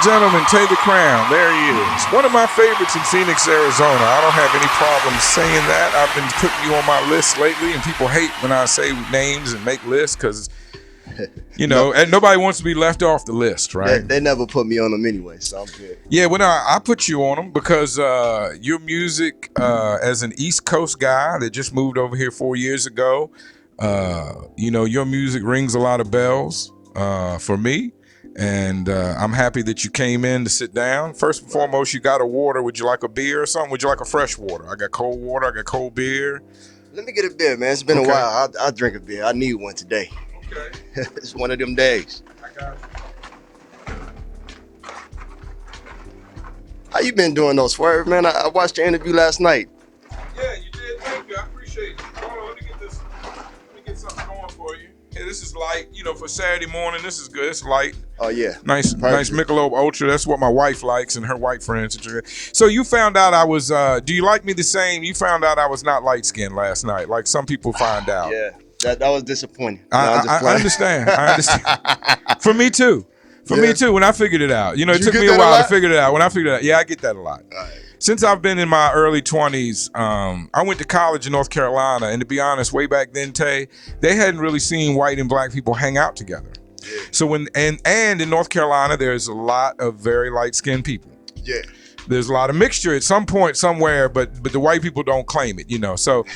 gentlemen, Tay Da Crown. There he is. One of my favorites in Phoenix, Arizona. I don't have any problem saying that. I've been putting you on my list lately, and people hate when I say names and make lists because, you know, and nobody wants to be left off the list, right? They never put me on them anyway, so I'm good. Yeah, well, I put you on them because your music, as an East Coast guy that just moved over here 4 years ago, you know, your music rings a lot of bells for me. And I'm happy that you came in to sit down. First and foremost, you got a water. Would you like a beer or something? Would you like a fresh water? I got cold water. I got cold beer. Let me get a beer, man. It's been a while. I'll drink a beer. I need one today. Okay. It's one of them days. I got it. How you been doing those, Swerve, man? I watched your interview last night. Yeah, you did. Thank you. I appreciate it. Hold on, let me get this. Let me get something going for you. Hey, this is light. You know, for Saturday morning, this is good. It's light. Oh yeah. Nice Michelob Ultra. That's what my wife likes and her white friends. So you found out I was, do you like me the same? You found out I was not light skinned last night, like some people find out. Yeah, that was disappointing. I understand. I understand. For me too. For me too, when I figured it out. You know, it took me a while to figure it out. When I figured it out, yeah, I get that a lot. All right. Since I've been in my early 20s, I went to college in North Carolina, and to be honest, way back then, Tay, they hadn't really seen white and black people hang out together. Yeah. So when and in North Carolina, there's a lot of very light-skinned people. Yeah. There's a lot of mixture at some point somewhere, but the white people don't claim it, you know. So,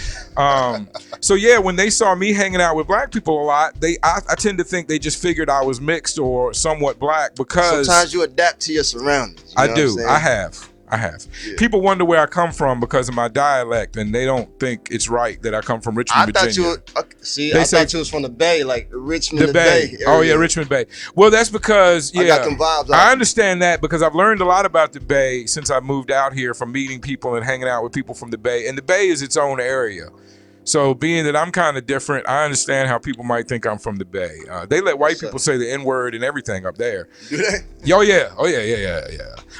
so yeah, when they saw me hanging out with black people a lot, I tend to think they just figured I was mixed or somewhat black because sometimes you adapt to your surroundings. I do. I have. Yeah. People wonder where I come from because of my dialect, and they don't think it's right that I come from Richmond, Virginia. I thought you was from the Bay, like Richmond, the Bay. Oh yeah, Richmond Bay. Well, that's because I got them vibes. I understand that because I've learned a lot about the Bay since I moved out here from meeting people and hanging out with people from the Bay. And the Bay is its own area. So being that I'm kind of different, I understand how people might think I'm from the Bay. They let white people say the N-word and everything up there. Do they? Oh yeah.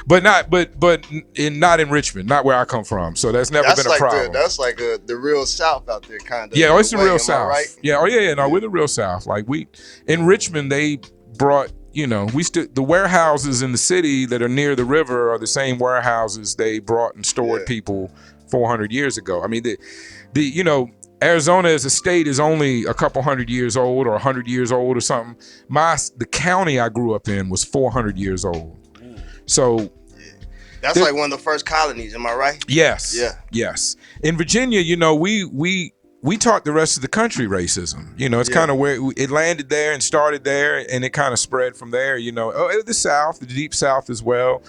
But not in Richmond, not where I come from. So that's never been a problem. That's like the real South out there, kind of. Yeah, it's the real South. Right? Yeah, no, we're the real South. Like in Richmond, they brought, you know, the warehouses in the city that are near the river are the same warehouses they brought and stored people 400 years ago. I mean, you know, Arizona as a state is only a couple hundred years old or 100 years old or something. The county I grew up in was 400 years old. So that's like one of the first colonies, am I right? Yes. Yeah. Yes. In Virginia, you know, we taught the rest of the country racism. You know, it's kind of where it landed there and started there, and it kind of spread from there, you know. The South, the deep South as well.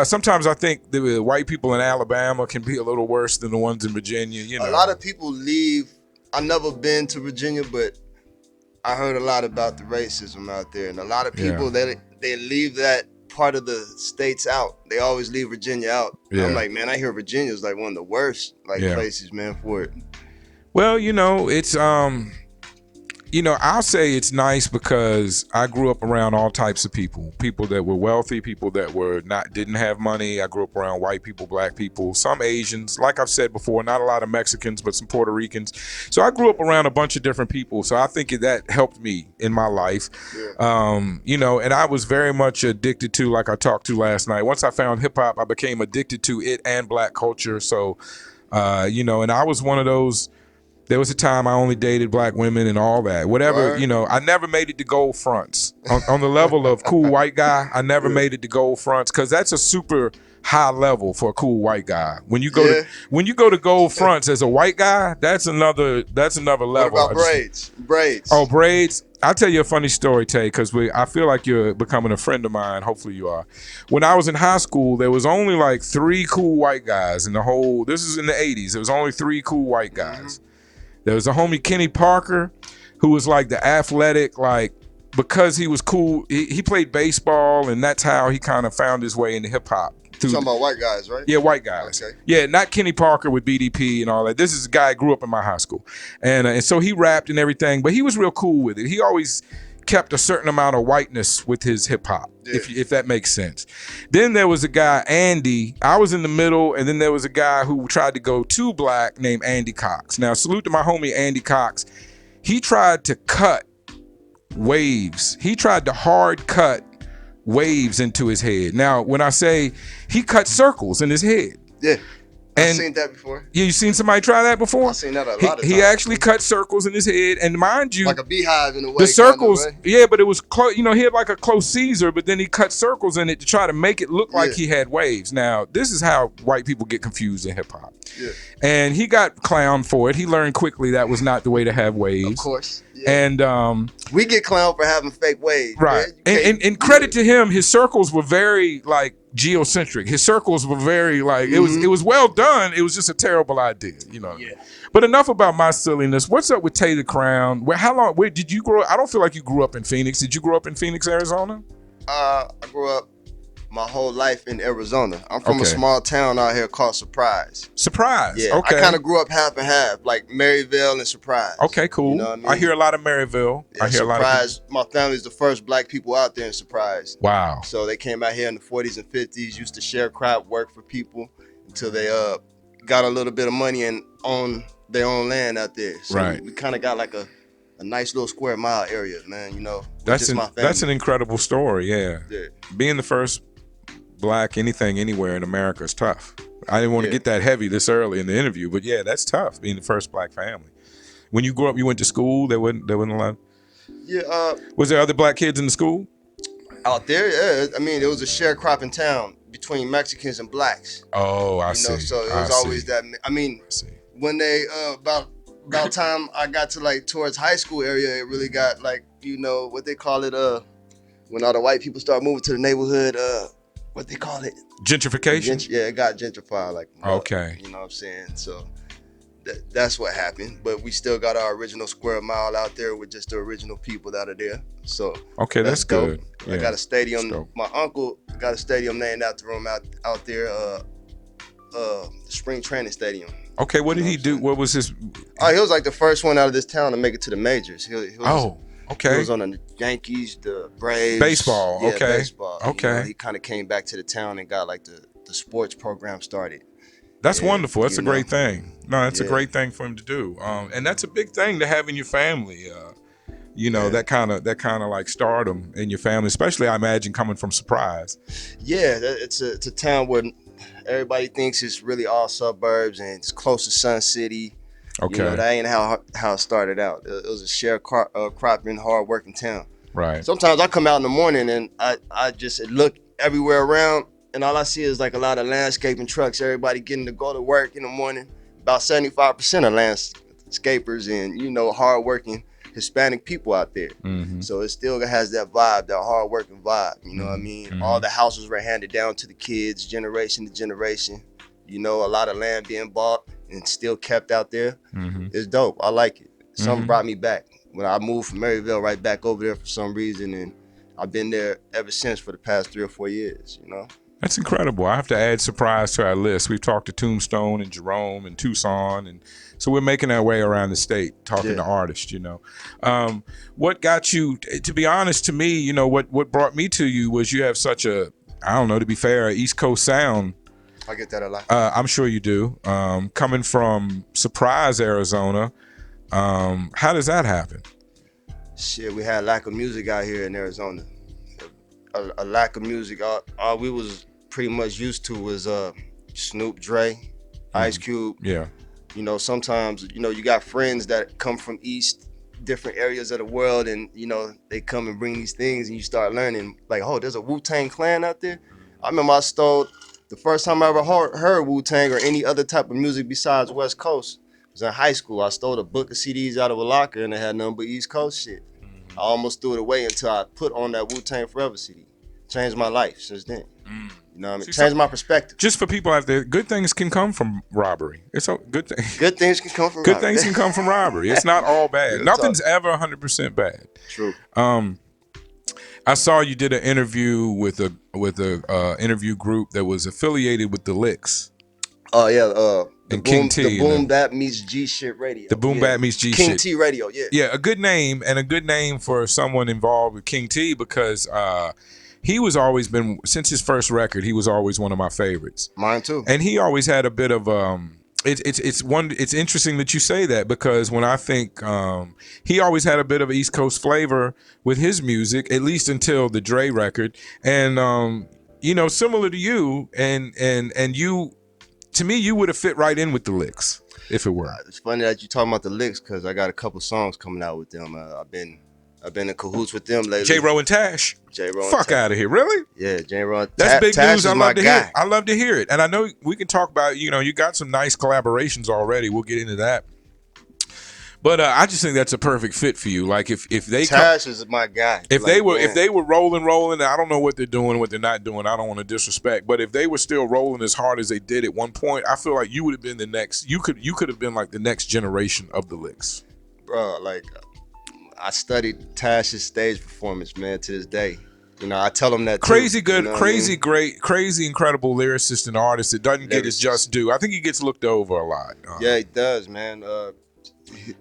Sometimes I think the white people in Alabama can be a little worse than the ones in Virginia. You know, a lot of people leave. I've never been to Virginia, but I heard a lot about the racism out there, and a lot of people they leave that part of the states out. They always leave Virginia out. I'm like, man, I hear Virginia is like one of the worst places, man, for it. Well, you know, it's you know, I'll say it's nice because I grew up around all types of people that were wealthy, people that didn't have money. I grew up around white people, black people, some Asians, like I've said before, not a lot of Mexicans, but some Puerto Ricans. So I grew up around a bunch of different people. So I think that helped me in my life. You know, and I was very much addicted to, like I talked to last night. Once I found hip hop, I became addicted to it and black culture. So, you know, and I was one of those. There was a time I only dated black women and all that. Whatever, you know, I never made it to gold fronts. On the level of cool white guy, I never made it to gold fronts because that's a super high level for a cool white guy. When you go to gold fronts as a white guy, that's another level. What about braids? Oh, braids. I'll tell you a funny story, Tay, because I feel like you're becoming a friend of mine. Hopefully you are. When I was in high school, there was only like 3 cool white guys in the whole. This is in the 80s. There was only 3 cool white guys. There was a homie, Kenny Parker, who was like the athletic, like, because he was cool. He played baseball, and that's how he kind of found his way into hip hop. You're talking about white guys, right? Yeah, white guys. Okay. Yeah, not Kenny Parker with BDP and all that. This is a guy who grew up in my high school. And so he rapped and everything, but he was real cool with it. He always kept a certain amount of whiteness with his hip hop, if that makes sense. Then there was a guy, Andy. I was in the middle, and then there was a guy who tried to go too black named Andy Cox. Now, salute to my homie Andy Cox. He tried to cut waves. He tried to hard cut waves into his head. Now, when I say he cut circles in his head. Yeah. I've seen that before. Yeah, you seen somebody try that before? I've seen that a lot of times. He actually cut circles in his head, and mind you, like a beehive in a way. The circles, kind of, right? yeah, but it was close. You know, he had like a close Caesar, but then he cut circles in it to try to make it look like he had waves. Now, this is how white people get confused in hip hop. Yeah. And he got clowned for it. He learned quickly that was not the way to have waves. Of course. Yeah. And we get clowned for having fake waves. Right. And credit to him, his circles were very like geocentric. His circles were very like it was well done. It was just a terrible idea, you know. Yeah. But enough about my silliness. What's up with Tay Da Crown? Where did you grow up? I don't feel like you grew up in Phoenix. Did you grow up in Phoenix, Arizona? I grew up my whole life in Arizona. I'm from a small town out here called Surprise. Surprise. Yeah. Okay. I kind of grew up half and half, like Maryville and Surprise. Okay, cool. You know what I mean? I hear a lot of Maryville. Yeah, I hear Surprise, a lot of people. My family's the first black people out there in Surprise. Wow. So they came out here in the 40s and 50s, used to share crop, work for people until they got a little bit of money and owned their own land out there. So we kind of got like a nice little square mile area, man. You know, that's an incredible story. Yeah. Being the first black anything anywhere in America is tough. I didn't want to get that heavy this early in the interview, but yeah, that's tough being the first black family. When you grew up, you went to school. There wasn't a lot. Yeah. Was there other black kids in the school? Out there, yeah. I mean, it was a sharecropping town between Mexicans and blacks. Oh, I see. So it was always that. I mean, when they about time I got to like towards high school area, it really got like, you know, what they call it, when all the white people start moving to the neighborhood, what they call it? Gentrification? Yeah, it got gentrified. Like, okay. You know what I'm saying? So that's what happened. But we still got our original square mile out there with just the original people that are there. So okay, that's good. I got a stadium. My uncle got a stadium named after him out there, spring training stadium. Okay, what did he do? What was his? Oh, he was like the first one out of this town to make it to the majors. He was, okay. He was on the Yankees, the Braves. Baseball, okay. Baseball. Okay. You know, he kind of came back to the town and got like the sports program started. That's wonderful. That's a great thing. No, that's a great thing for him to do. And that's a big thing to have in your family. You know, that kind of like stardom in your family, especially I imagine coming from Surprise. Yeah, it's a town where everybody thinks it's really all suburbs and it's close to Sun City. Okay. You know, that ain't how it started out. It was a sharecropping, hard-working town. Right. Sometimes I come out in the morning and I just look everywhere around and all I see is like a lot of landscaping trucks, everybody getting to go to work in the morning. About 75% of landscapers and, you know, hard-working Hispanic people out there. Mm-hmm. So it still has that vibe, that hard-working vibe. You know what I mean? Mm-hmm. All the houses were handed down to the kids, generation to generation. You know, a lot of land being bought and still kept out there. Mm-hmm. It's dope. I like it. Something brought me back. When I moved from Maryville right back over there for some reason, and I've been there ever since for the past 3 or 4 years, you know? That's incredible. I have to add Surprise to our list. We've talked to Tombstone and Jerome and Tucson, and so we're making our way around the state, talking to artists, you know. What got you, to be honest, to me, you know, what brought me to you was you have such a, I don't know, to be fair, East Coast sound. I get that a lot. I'm sure you do. Coming from Surprise, Arizona, how does that happen? Shit, we had lack of music out here in Arizona. A lack of music. All we was pretty much used to was Snoop, Dre, Ice Cube. Yeah. You know, sometimes, you know, you got friends that come from different areas of the world, and, you know, they come and bring these things, and you start learning, like, oh, there's a Wu-Tang Clan out there? I remember the first time I ever heard Wu-Tang or any other type of music besides West Coast was in high school. I stole a book of CDs out of a locker, and it had nothing but East Coast shit. I almost threw it away until I put on that Wu-Tang Forever CD. Changed my life since then. You know what I mean? Changed my perspective. Just for people out there, good things can come from robbery. It's a good thing. Good things can come from good robbery. Things can come from robbery. It's not all bad. Nothing's ever 100% bad. True. I saw you did an interview with a interview group that was affiliated with the Licks. Oh yeah, and King T. The Boom Bap meets G Shit Radio. The Boom Bap meets G King Shit. T Radio, yeah. Yeah, a good name, and a good name for someone involved with King T, because he was always been, since his first record, he was always one of my favorites. Mine too. And he always had a bit of It's interesting that you say that, because when I think he always had a bit of East Coast flavor with his music, at least until the Dre record, and you know, similar to you, and you, to me, you would have fit right in with the Licks if it were. It's funny that you talking about the Licks, because I got a couple songs coming out with them. I've been in cahoots with them lately. J-Ro and Tash. J-Ro. Fuck out of here, really? Yeah, J-Ro. That's big Tash news. I love to hear. I love to hear it, and I know we can talk about. You know, you got some nice collaborations already. We'll get into that. But I just think that's a perfect fit for you. Like if they Tash is my guy. If they were rolling, I don't know what they're doing, what they're not doing. I don't want to disrespect, but if they were still rolling as hard as they did at one point, I feel like you would have been the next. You could have been like the next generation of the Licks, bro. Like I studied Tash's stage performance, man, to this day. You know, I tell them that crazy too, good, you know crazy I mean? Great, crazy incredible lyricist and artist that doesn't get his just due. I think he gets looked over a lot. Yeah, he does, man.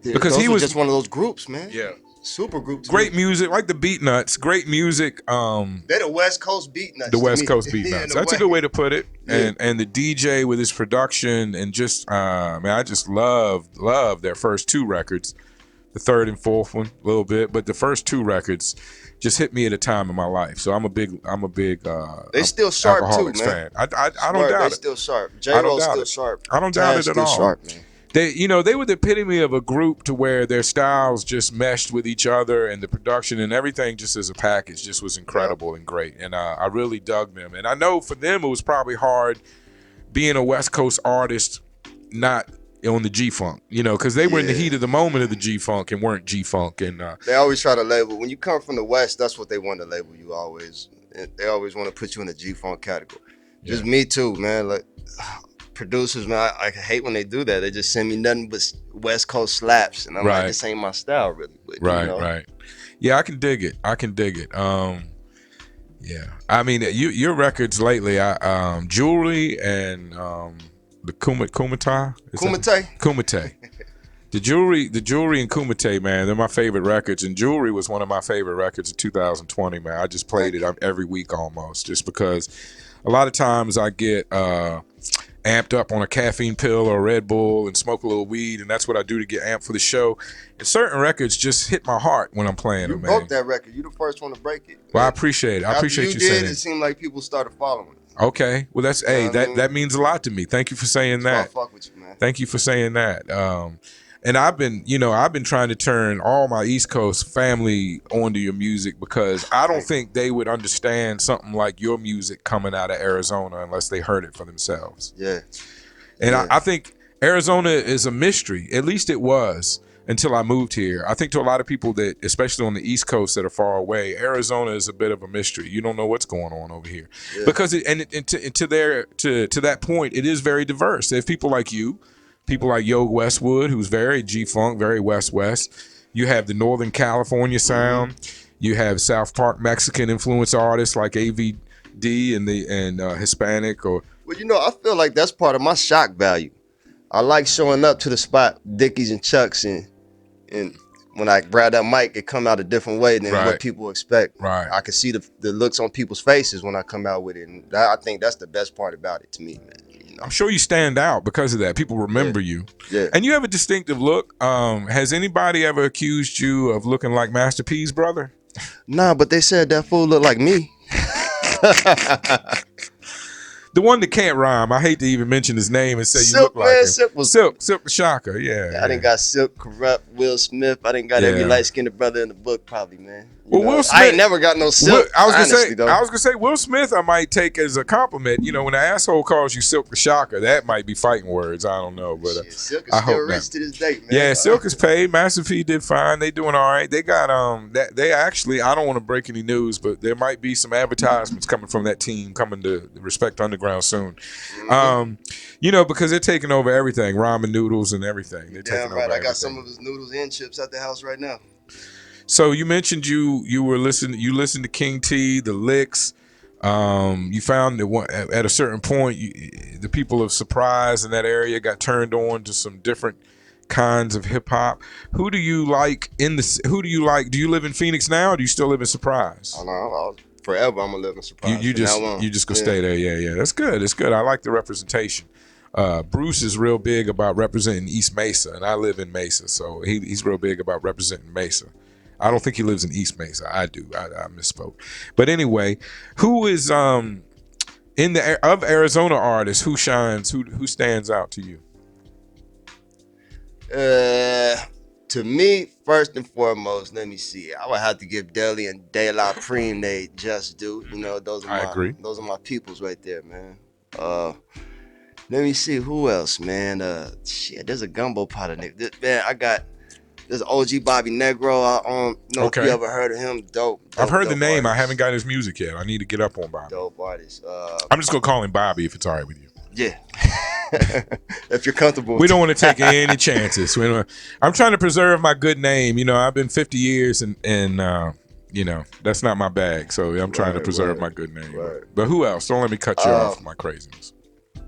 Because he was just one of those groups, man. Yeah, super groups. Great music, like the Beat Nuts. Great music. They're the West Coast Beat Nuts. The West Coast Beat Nuts. That's a good way to put it. Yeah. And the DJ with his production and just man, I just love their first two records. The third and fourth one a little bit, but the first two records just hit me at a time in my life. So I'm a big they still sharp Alcoholics too, man. fan. I don't doubt it. They still sharp. J-Ro's still sharp. I don't doubt it at all. Sharp, man. They were the epitome of a group to where their styles just meshed with each other, and the production and everything just as a package just was incredible and great. And I really dug them. And I know for them it was probably hard being a West Coast artist, not on the G-Funk, you know, because they were in the heat of the moment of the G-Funk and weren't G-Funk. And they always try to label, when you come from the West, that's what they want to label you always. They always want to put you in the G-Funk category. Just me too, man. Like producers, man, I hate when they do that. They just send me nothing but West Coast slaps, and I'm like, this ain't my style, really. But, right. Yeah, I can dig it. Yeah, I mean, your records lately, Jewelry and the Kumite. The Jewelry and Kumite, man, they're my favorite records. And Jewelry was one of my favorite records of 2020, man. I just played it every week almost, just because a lot of times I get amped up on a caffeine pill or a Red Bull and smoke a little weed, and that's what I do to get amped for the show. And certain records just hit my heart when I'm playing them, man. You broke that record. You the first one to break it. Well, I appreciate it. I appreciate you saying it. It seemed like people started following it. Okay. Well, that's that means a lot to me. Thank you for saying that. I fuck with you, man. Thank you for saying that. And I've been trying to turn all my East Coast family onto your music, because I don't think they would understand something like your music coming out of Arizona unless they heard it for themselves. Yeah. And I think Arizona is a mystery. At least it was until I moved here. I think to a lot of people that, especially on the East Coast that are far away, Arizona is a bit of a mystery. You don't know what's going on over here, because to that point, it is very diverse. There's people like you, people like Yo Westwood, who's very G-Funk, very West. You have the Northern California sound. You have South Park Mexican influence artists like AVD and Hispanic. Or well, I feel like that's part of my shock value. I like showing up to the spot, Dickies and Chucks, and when I grab that mic, it come out a different way than what people expect. Right. I can see the looks on people's faces when I come out with it, and I think that's the best part about it to me, man. I'm sure you stand out because of that. People remember you. Yeah. And you have a distinctive look. Has anybody ever accused you of looking like Master P's brother? Nah, but they said that fool looked like me. The one that can't rhyme. I hate to even mention his name and say Silk, you look like him. Silk the Shocker. Yeah. I done got Silk, Corrupt, Will Smith. I done got every light-skinned brother in the book, probably, man. Will Smith, I ain't never got no Silk. I was gonna say Will Smith I might take as a compliment. When an asshole calls you Silk the Shocker, that might be fighting words. I don't know, but Silk is still rich to this day, man. Yeah, Silk is paid. Master P did fine. They doing all right. They got they actually, I don't want to break any news, but there might be some advertisements coming from that team coming to Respect Underground soon. Because they're taking over everything, ramen noodles and everything. They're taking over I got everything. some of his noodles and chips at the house right now. So you mentioned you listened to King T, the Licks. You found that at a certain point, the people of Surprise in that area got turned on to some different kinds of hip hop. Who do you like? Do you live in Phoenix now, or do you still live in Surprise? Oh, no, forever I'm gonna live in Surprise. You just gonna stay there. Yeah. That's good. I like the representation. Bruce is real big about representing East Mesa, and I live in Mesa, so he's real big about representing Mesa. I don't think he lives in East Mesa. I do. I misspoke. But anyway, who is in the of Arizona artists, who shines? Who stands out to you? To me, first and foremost, let me see. I would have to give Deli and De La Prime they just do. You know, those are my peoples right there, man. Let me see who else, man. Shit, there's a gumbo pot of niggas. Man, there's OG Bobby Negro. I don't know if you ever heard of him. Dope. I've heard the name. Artist. I haven't got his music yet. I need to get up on Bobby. Dope artist. I'm just gonna call him Bobby if it's all right with you. Yeah. If you're comfortable. We don't want to take any chances. I'm trying to preserve my good name. You know, I've been 50 years and you know, that's not my bag. So I'm trying to preserve my good name. Right. But who else? Don't let me cut you off my craziness.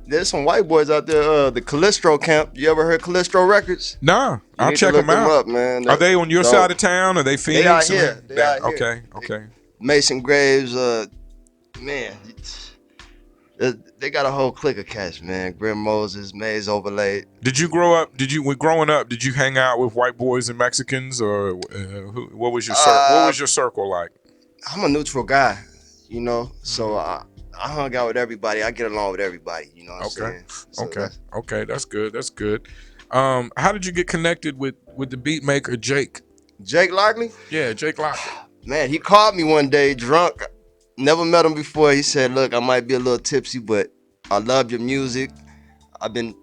There's some white boys out there, the Calistro camp. You ever heard Calistro Records? Nah, I'll check them out. Up, man. Are they on your side of town? Are they Phoenix? They out here. Okay. Mason Graves, man, they got a whole clique of cats, man. Grim Moses, Maze Overlaid. Did you grow up? Growing up? Did you hang out with white boys and Mexicans, or what was your what was your circle like? I'm a neutral guy, you know, so I hung out with everybody. I get along with everybody, you know what I'm saying? So okay, that's good. That's good. How did you get connected with the beat maker Jake? Jake Lockley? Yeah, Jake Lockley. Man, he called me one day drunk. Never met him before. He said, "Look, I might be a little tipsy, but I love your music. I've been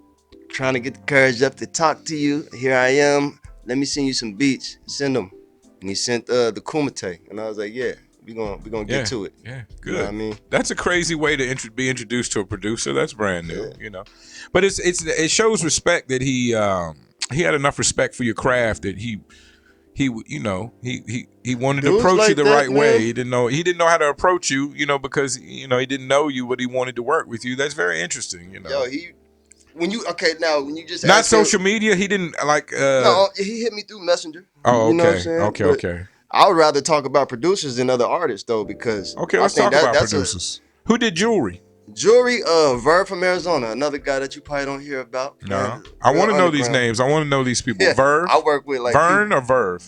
trying to get the courage up to talk to you. Here I am. Let me send you some beats. Send them." And he sent the Kumite, and I was like, "Yeah, we gonna get to it." Yeah, good. You know what I mean, that's a crazy way to be introduced to a producer. That's brand new, you know. But it shows respect that he had enough respect for your craft that he wanted to approach you the right way. He didn't know how to approach you, you know, because you know he didn't know you, but he wanted to work with you. That's very interesting, you know. Yo, when you just not social media, he didn't like. No, he hit me through Messenger. Oh, okay, you know what I'm saying? Okay. I would rather talk about producers than other artists though, because let's talk about producers. Who did Jewelry? Jewelry, Verb from Arizona, another guy that you probably don't hear about. No, I want to know these names. I want to know these people. Yeah, Verb. I work with like Vern or Verb.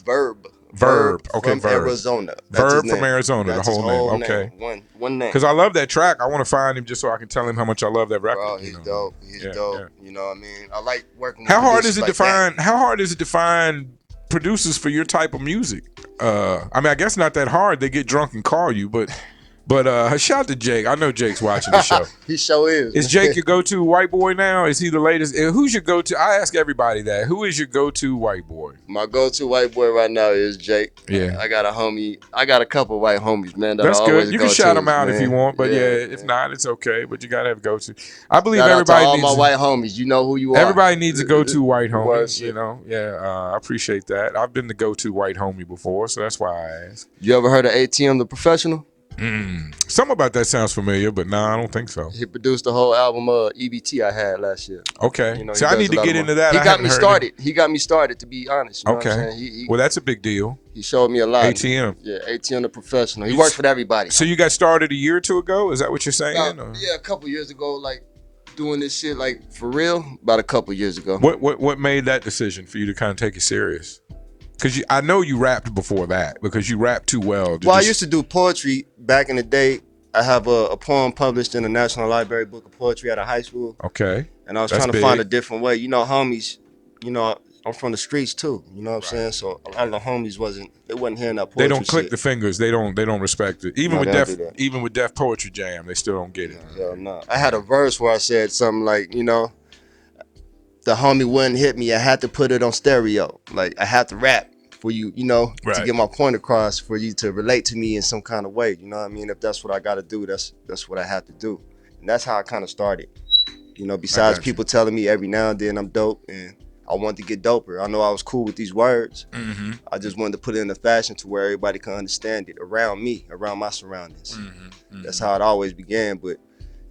Verb. Okay, from Verb. Arizona. Verb from Arizona. That's the whole name. Okay, one name. Because I love that track. I want to find him just so I can tell him how much I love that record. Bro, he's dope. He's dope. Yeah. You know what I mean? I like working. With How hard is it to find producers for your type of music? I mean, I guess not that hard. They get drunk and call you, but shout out to Jake. I know Jake's watching the show. He sure is. Is Jake your go-to white boy now? Is he the latest? Who's your go-to? I ask everybody that. Who is your go-to white boy? My go-to white boy right now is Jake. Yeah. I got a homie. I got a couple white homies, man. That's good. You can shout them out if you want, but if not, it's okay. But you gotta have a go-to. I believe everybody all needs my white homies. You know who you are. Everybody needs a go-to white homie. You know, I appreciate that. I've been the go-to white homie before, so that's why I asked. You ever heard of ATM the Professional? Something about that sounds familiar, but nah, I don't think so. He produced the whole album EBT I had last year. Okay, you know, so I need to get into that. He got me started. He got me started, to be honest. You know what I'm saying? Well, that's a big deal. He showed me a lot. ATM. Yeah, ATM the Professional. He works with everybody. So you got started a year or two ago? Is that what you're saying? Yeah, a couple years ago, like doing this shit like for real. About a couple years ago. What made that decision for you to kind of take it serious? Because I know you rapped before that, because you rapped too well. Well, I used to do poetry back in the day. I have a poem published in the National Library Book of Poetry out of high school. Okay. And I was trying to find a different way. You know, homies, you know, I'm from the streets too. You know what I'm saying? So a lot of the homies wasn't hearing that poetry. They don't click shit. the fingers. They don't respect it. Even with Def Poetry Jam, they still don't get it. No. I had a verse where I said something like, you know, the homie wouldn't hit me. I had to put it on stereo. Like I had to rap for you, you know, to get my point across, for you to relate to me in some kind of way. You know what I mean? If that's what I got to do, that's what I have to do. And that's how I kind of started. You know, besides people telling me every now and then I'm dope, and I wanted to get doper. I know I was cool with these words. Mm-hmm. I just wanted to put it in a fashion to where everybody can understand it around me, around my surroundings. Mm-hmm. Mm-hmm. That's how it always began. But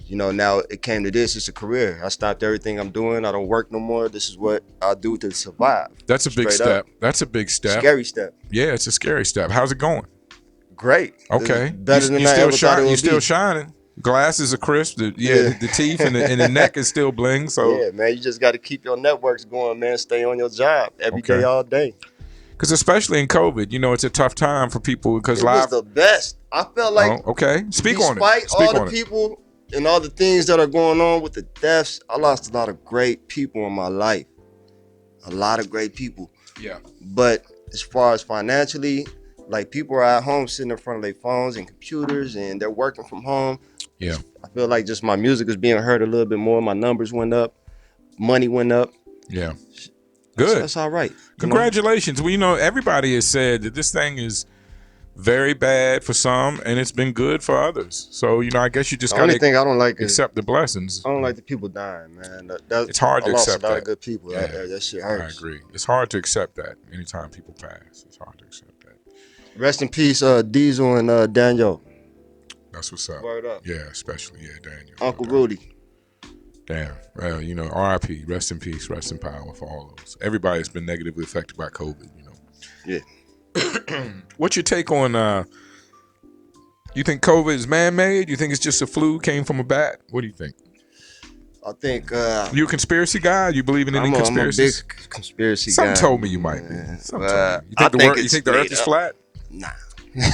you know, now it came to this. It's a career. I stopped everything I'm doing. I don't work no more. This is what I do to survive. That's a big step. That's a big step. Scary step. Yeah, it's a scary step. How's it going? Great. Okay. Better than I ever thought it would be. You still shining? Glasses are crisp. The teeth and the neck is still bling. So yeah, man, you just got to keep your networks going, man. Stay on your job every day, all day. Because especially in COVID, it's a tough time for people because it was the best. I felt like Speak on it. Despite all the people and all the things that are going on with the deaths, I lost a lot of great people in my life. A lot of great people. Yeah. But as far as financially, like people are at home sitting in front of their phones and computers and they're working from home. Yeah. I feel like just my music is being heard a little bit more. My numbers went up. Money went up. Yeah. Good. That's all right. Congratulations. Well, everybody has said that this thing is very bad for some and it's been good for others. So, I guess you just gotta thing I don't like accept the blessings. I don't like the people dying, man. It's hard to accept that. A lot of good people out there. That shit hurts. I agree. It's hard to accept that anytime people pass. It's hard to accept that. Rest in peace, Diesel and Daniel. That's what's up. Word up. Yeah, especially, Daniel. Uncle Rudy. Damn. Well, RIP, rest in peace, rest in power for all of us. Everybody's been negatively affected by COVID, Yeah. What's your take on, you think COVID is man-made? You think it's just a flu, came from a bat? What do you think? I think... you a conspiracy guy? You believe in any conspiracies? I'm a big conspiracy guy. Something told me you might be. You think the earth is flat? Nah.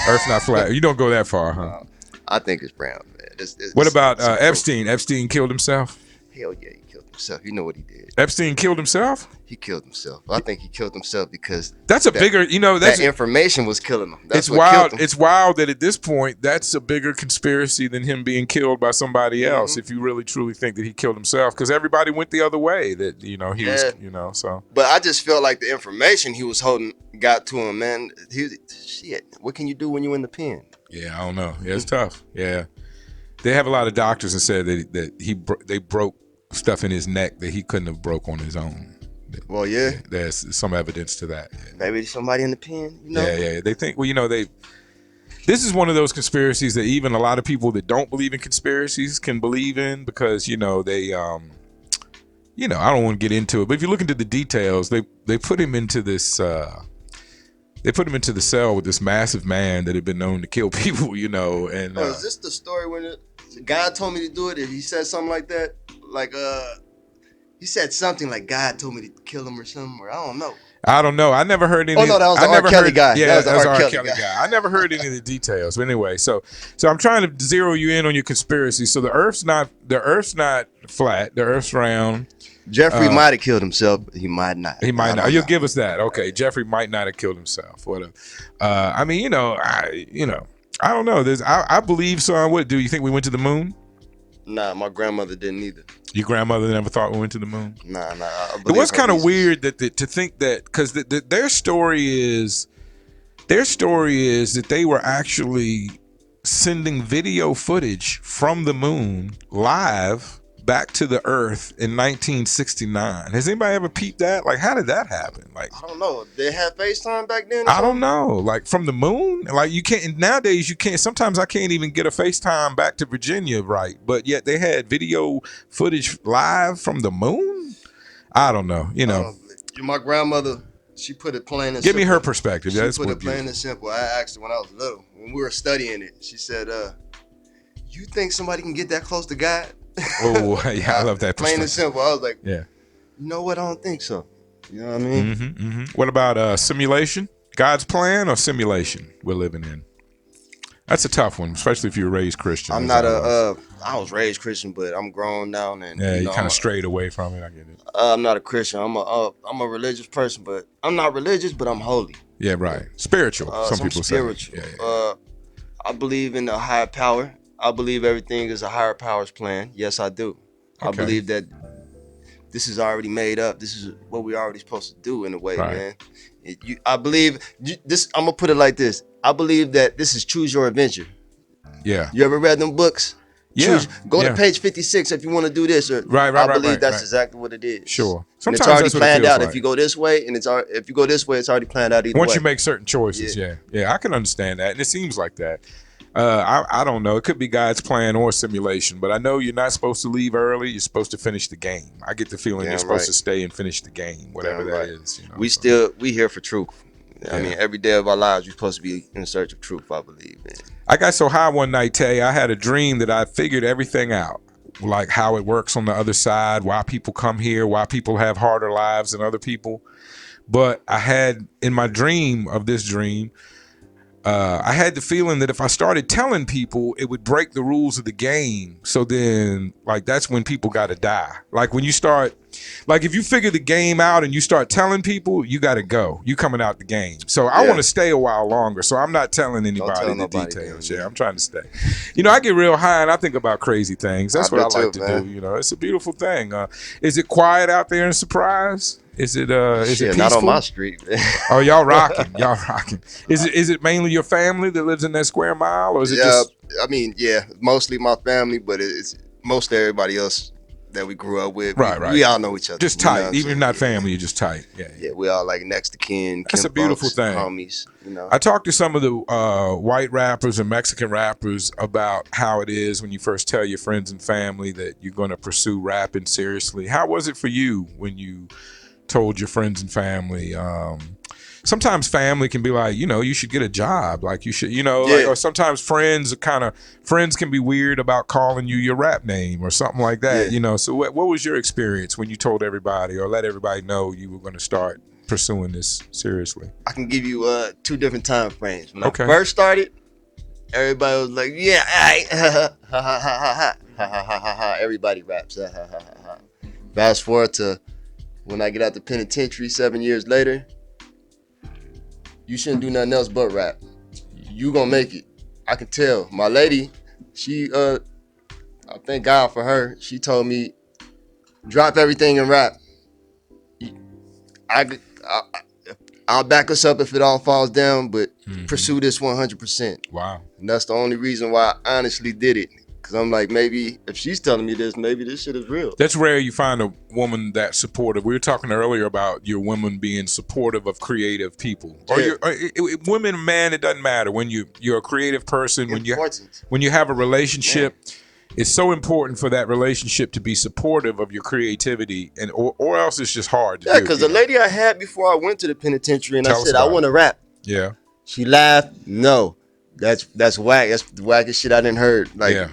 Earth's not flat. You don't go that far, huh? I think it's brown, man. What about Epstein? Epstein killed himself? Hell yeah, he killed himself. You know what he did. Epstein killed himself? He killed himself. I think he killed himself because that's bigger, that information was killing him. It's wild. It's wild that at this point, that's a bigger conspiracy than him being killed by somebody else. If you really truly think that he killed himself, because everybody went the other way. That he was, so. But I just felt like the information he was holding got to him, man. Shit. What can you do when you're in the pen? Yeah, I don't know. Yeah, it's tough. Yeah, they have a lot of doctors that said that they broke stuff in his neck that he couldn't have broke on his own. Well, yeah. There's some evidence to that. Yeah. Maybe somebody in the pen, Yeah. They think, this is one of those conspiracies that even a lot of people that don't believe in conspiracies can believe in because, they, I don't want to get into it, but if you look into the details, they put him into this, they put him into the cell with this massive man that had been known to kill people, and. Is this the story when the guy told me to do it? And he said something like that? Like, he said something like God told me to kill him or something, or I don't know. I don't know. I never heard any. Oh no, that was the R. Kelly guy. Yeah, that was the R. Kelly guy. I never heard any of the details. But anyway, so I'm trying to zero you in on your conspiracy. So the Earth's not flat. The Earth's round. Jeffrey might have killed himself. He might not. He might not. You'll give us that. Okay, Jeffrey might not have killed himself. Whatever. I don't know. I believe so. What do you think we went to the moon? Nah, my grandmother didn't either. Your grandmother never thought we went to the moon? Nah. It was kind of weird to think that, because their story is that they were actually sending video footage from the moon live back to the Earth in 1969. Has anybody ever peeped that? Like, how did that happen? Like, I don't know. They had FaceTime back then? I don't know. Like, from the moon? Like, you can't, nowadays you can't, sometimes I can't even get a FaceTime back to Virginia right, but yet they had video footage live from the moon? I don't know, my grandmother, she put it plain and Give simple. me her perspective. She put it plain and simple. I asked her when I was little, when we were studying it, she said, you think somebody can get that close to God? Oh, yeah, I love that. Plain and simple. I was like, yeah. You know what? I don't think so. You know what I mean? Mm-hmm. What about simulation? God's plan or simulation we're living in? That's a tough one, especially if you were raised Christian. I'm not I was raised Christian, but I'm grown now, and you kind of strayed away from it. I get it. I'm not a Christian. I'm a religious person, but I'm not religious, but I'm holy. Yeah, right. Spiritual. Some people spiritual. say. Yeah. I believe in a higher power. I believe everything is a higher power's plan. Yes, I do. Okay. I believe that this is already made up. This is what we're already supposed to do in a way, man. I believe this. I'm gonna put it like this. I believe that this is choose your adventure. Yeah. You ever read them books? Yeah. Go to page 56 if you want to do this. Or I believe that's exactly what it is. Sure. Sometimes it's already planned out. Like. If you go this way, and if you go this way, it's already planned out either way. Once you make certain choices, yeah, I can understand that, and it seems like that. I don't know. It could be God's plan or simulation, but I know you're not supposed to leave early. You're supposed to finish the game. I get the feeling you're supposed to stay and finish the game, whatever that is. We here for truth. I mean, every day of our lives, we're supposed to be in search of truth, I believe. I got so high one night, Tay, I had a dream that I figured everything out. Like how it works on the other side, why people come here, why people have harder lives than other people. But I had in my dream of this dream, I had the feeling that if I started telling people, it would break the rules of the game. So then, like, that's when people got to die. Like when you start, like if you figure the game out and you start telling people, you got to go. You coming out the game. So I want to stay a while longer. So I'm not telling anybody the details. Yeah, I'm trying to stay. You know, I get real high and I think about crazy things. That's what I like to do. You know, it's a beautiful thing. Is it quiet out there in Surprise? Is it is it peaceful? Not on my street. Oh, y'all rocking. Y'all rocking. Is it mainly your family that lives in that square mile, or is it just? I mean, mostly my family, but it's most everybody else that we grew up with. Right. We all know each other. Just tight. Even if not family, you're just tight. Yeah, we all like next to kin. That's a beautiful thing. Homies, you know. I talked to some of the white rappers and Mexican rappers about how it is when you first tell your friends and family that you're going to pursue rapping seriously. How was it for you when you told your friends and family? Sometimes family can be like, you know, you should get a job, like you should, you know, like, or sometimes friends can be weird about calling you your rap name or something like that, you know. So what was your experience when you told everybody or let everybody know you were going to start pursuing this seriously? I can give you 2 different time frames. When I first started, everybody was like, yeah, everybody raps. Fast forward to when I get out the penitentiary 7 years later, you shouldn't do nothing else but rap. You gonna make it. I can tell. My lady, she, I thank God for her. She told me, drop everything and rap. I'll back us up if it all falls down, but pursue this 100%. Wow. And that's the only reason why I honestly did it. Because I'm like, maybe if she's telling me this, maybe this shit is real. That's rare you find a woman that supportive. We were talking earlier about your women being supportive of creative people. Or women, man, it doesn't matter. When you're a creative person, when you have a relationship, it's so important for that relationship to be supportive of your creativity, and or else it's just hard to do. Yeah, because the lady I had before I went to the penitentiary and I said, I want to rap. Yeah. She laughed. No, that's whack. That's the wackest shit I didn't heard. Like,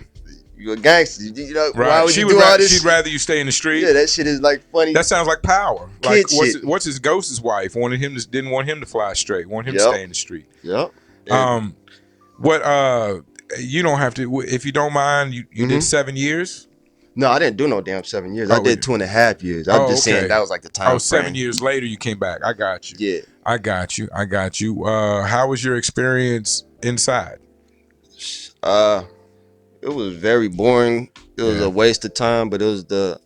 you a gangster, you know? Right. Why would you do all this? She'd rather you stay in the street. Yeah, that shit is like funny. That sounds like power. Like what's his Ghost's wife didn't want him to fly straight. Want him to stay in the street. Yep. You don't have to. If you don't mind, you did 7 years. No, I didn't do no damn 7 years. I did 2.5 years. I'm just saying that was like the time. Oh, 7 years later you came back. I got you. Yeah. I got you. How was your experience inside? It was very boring. It was a waste of time, but it was the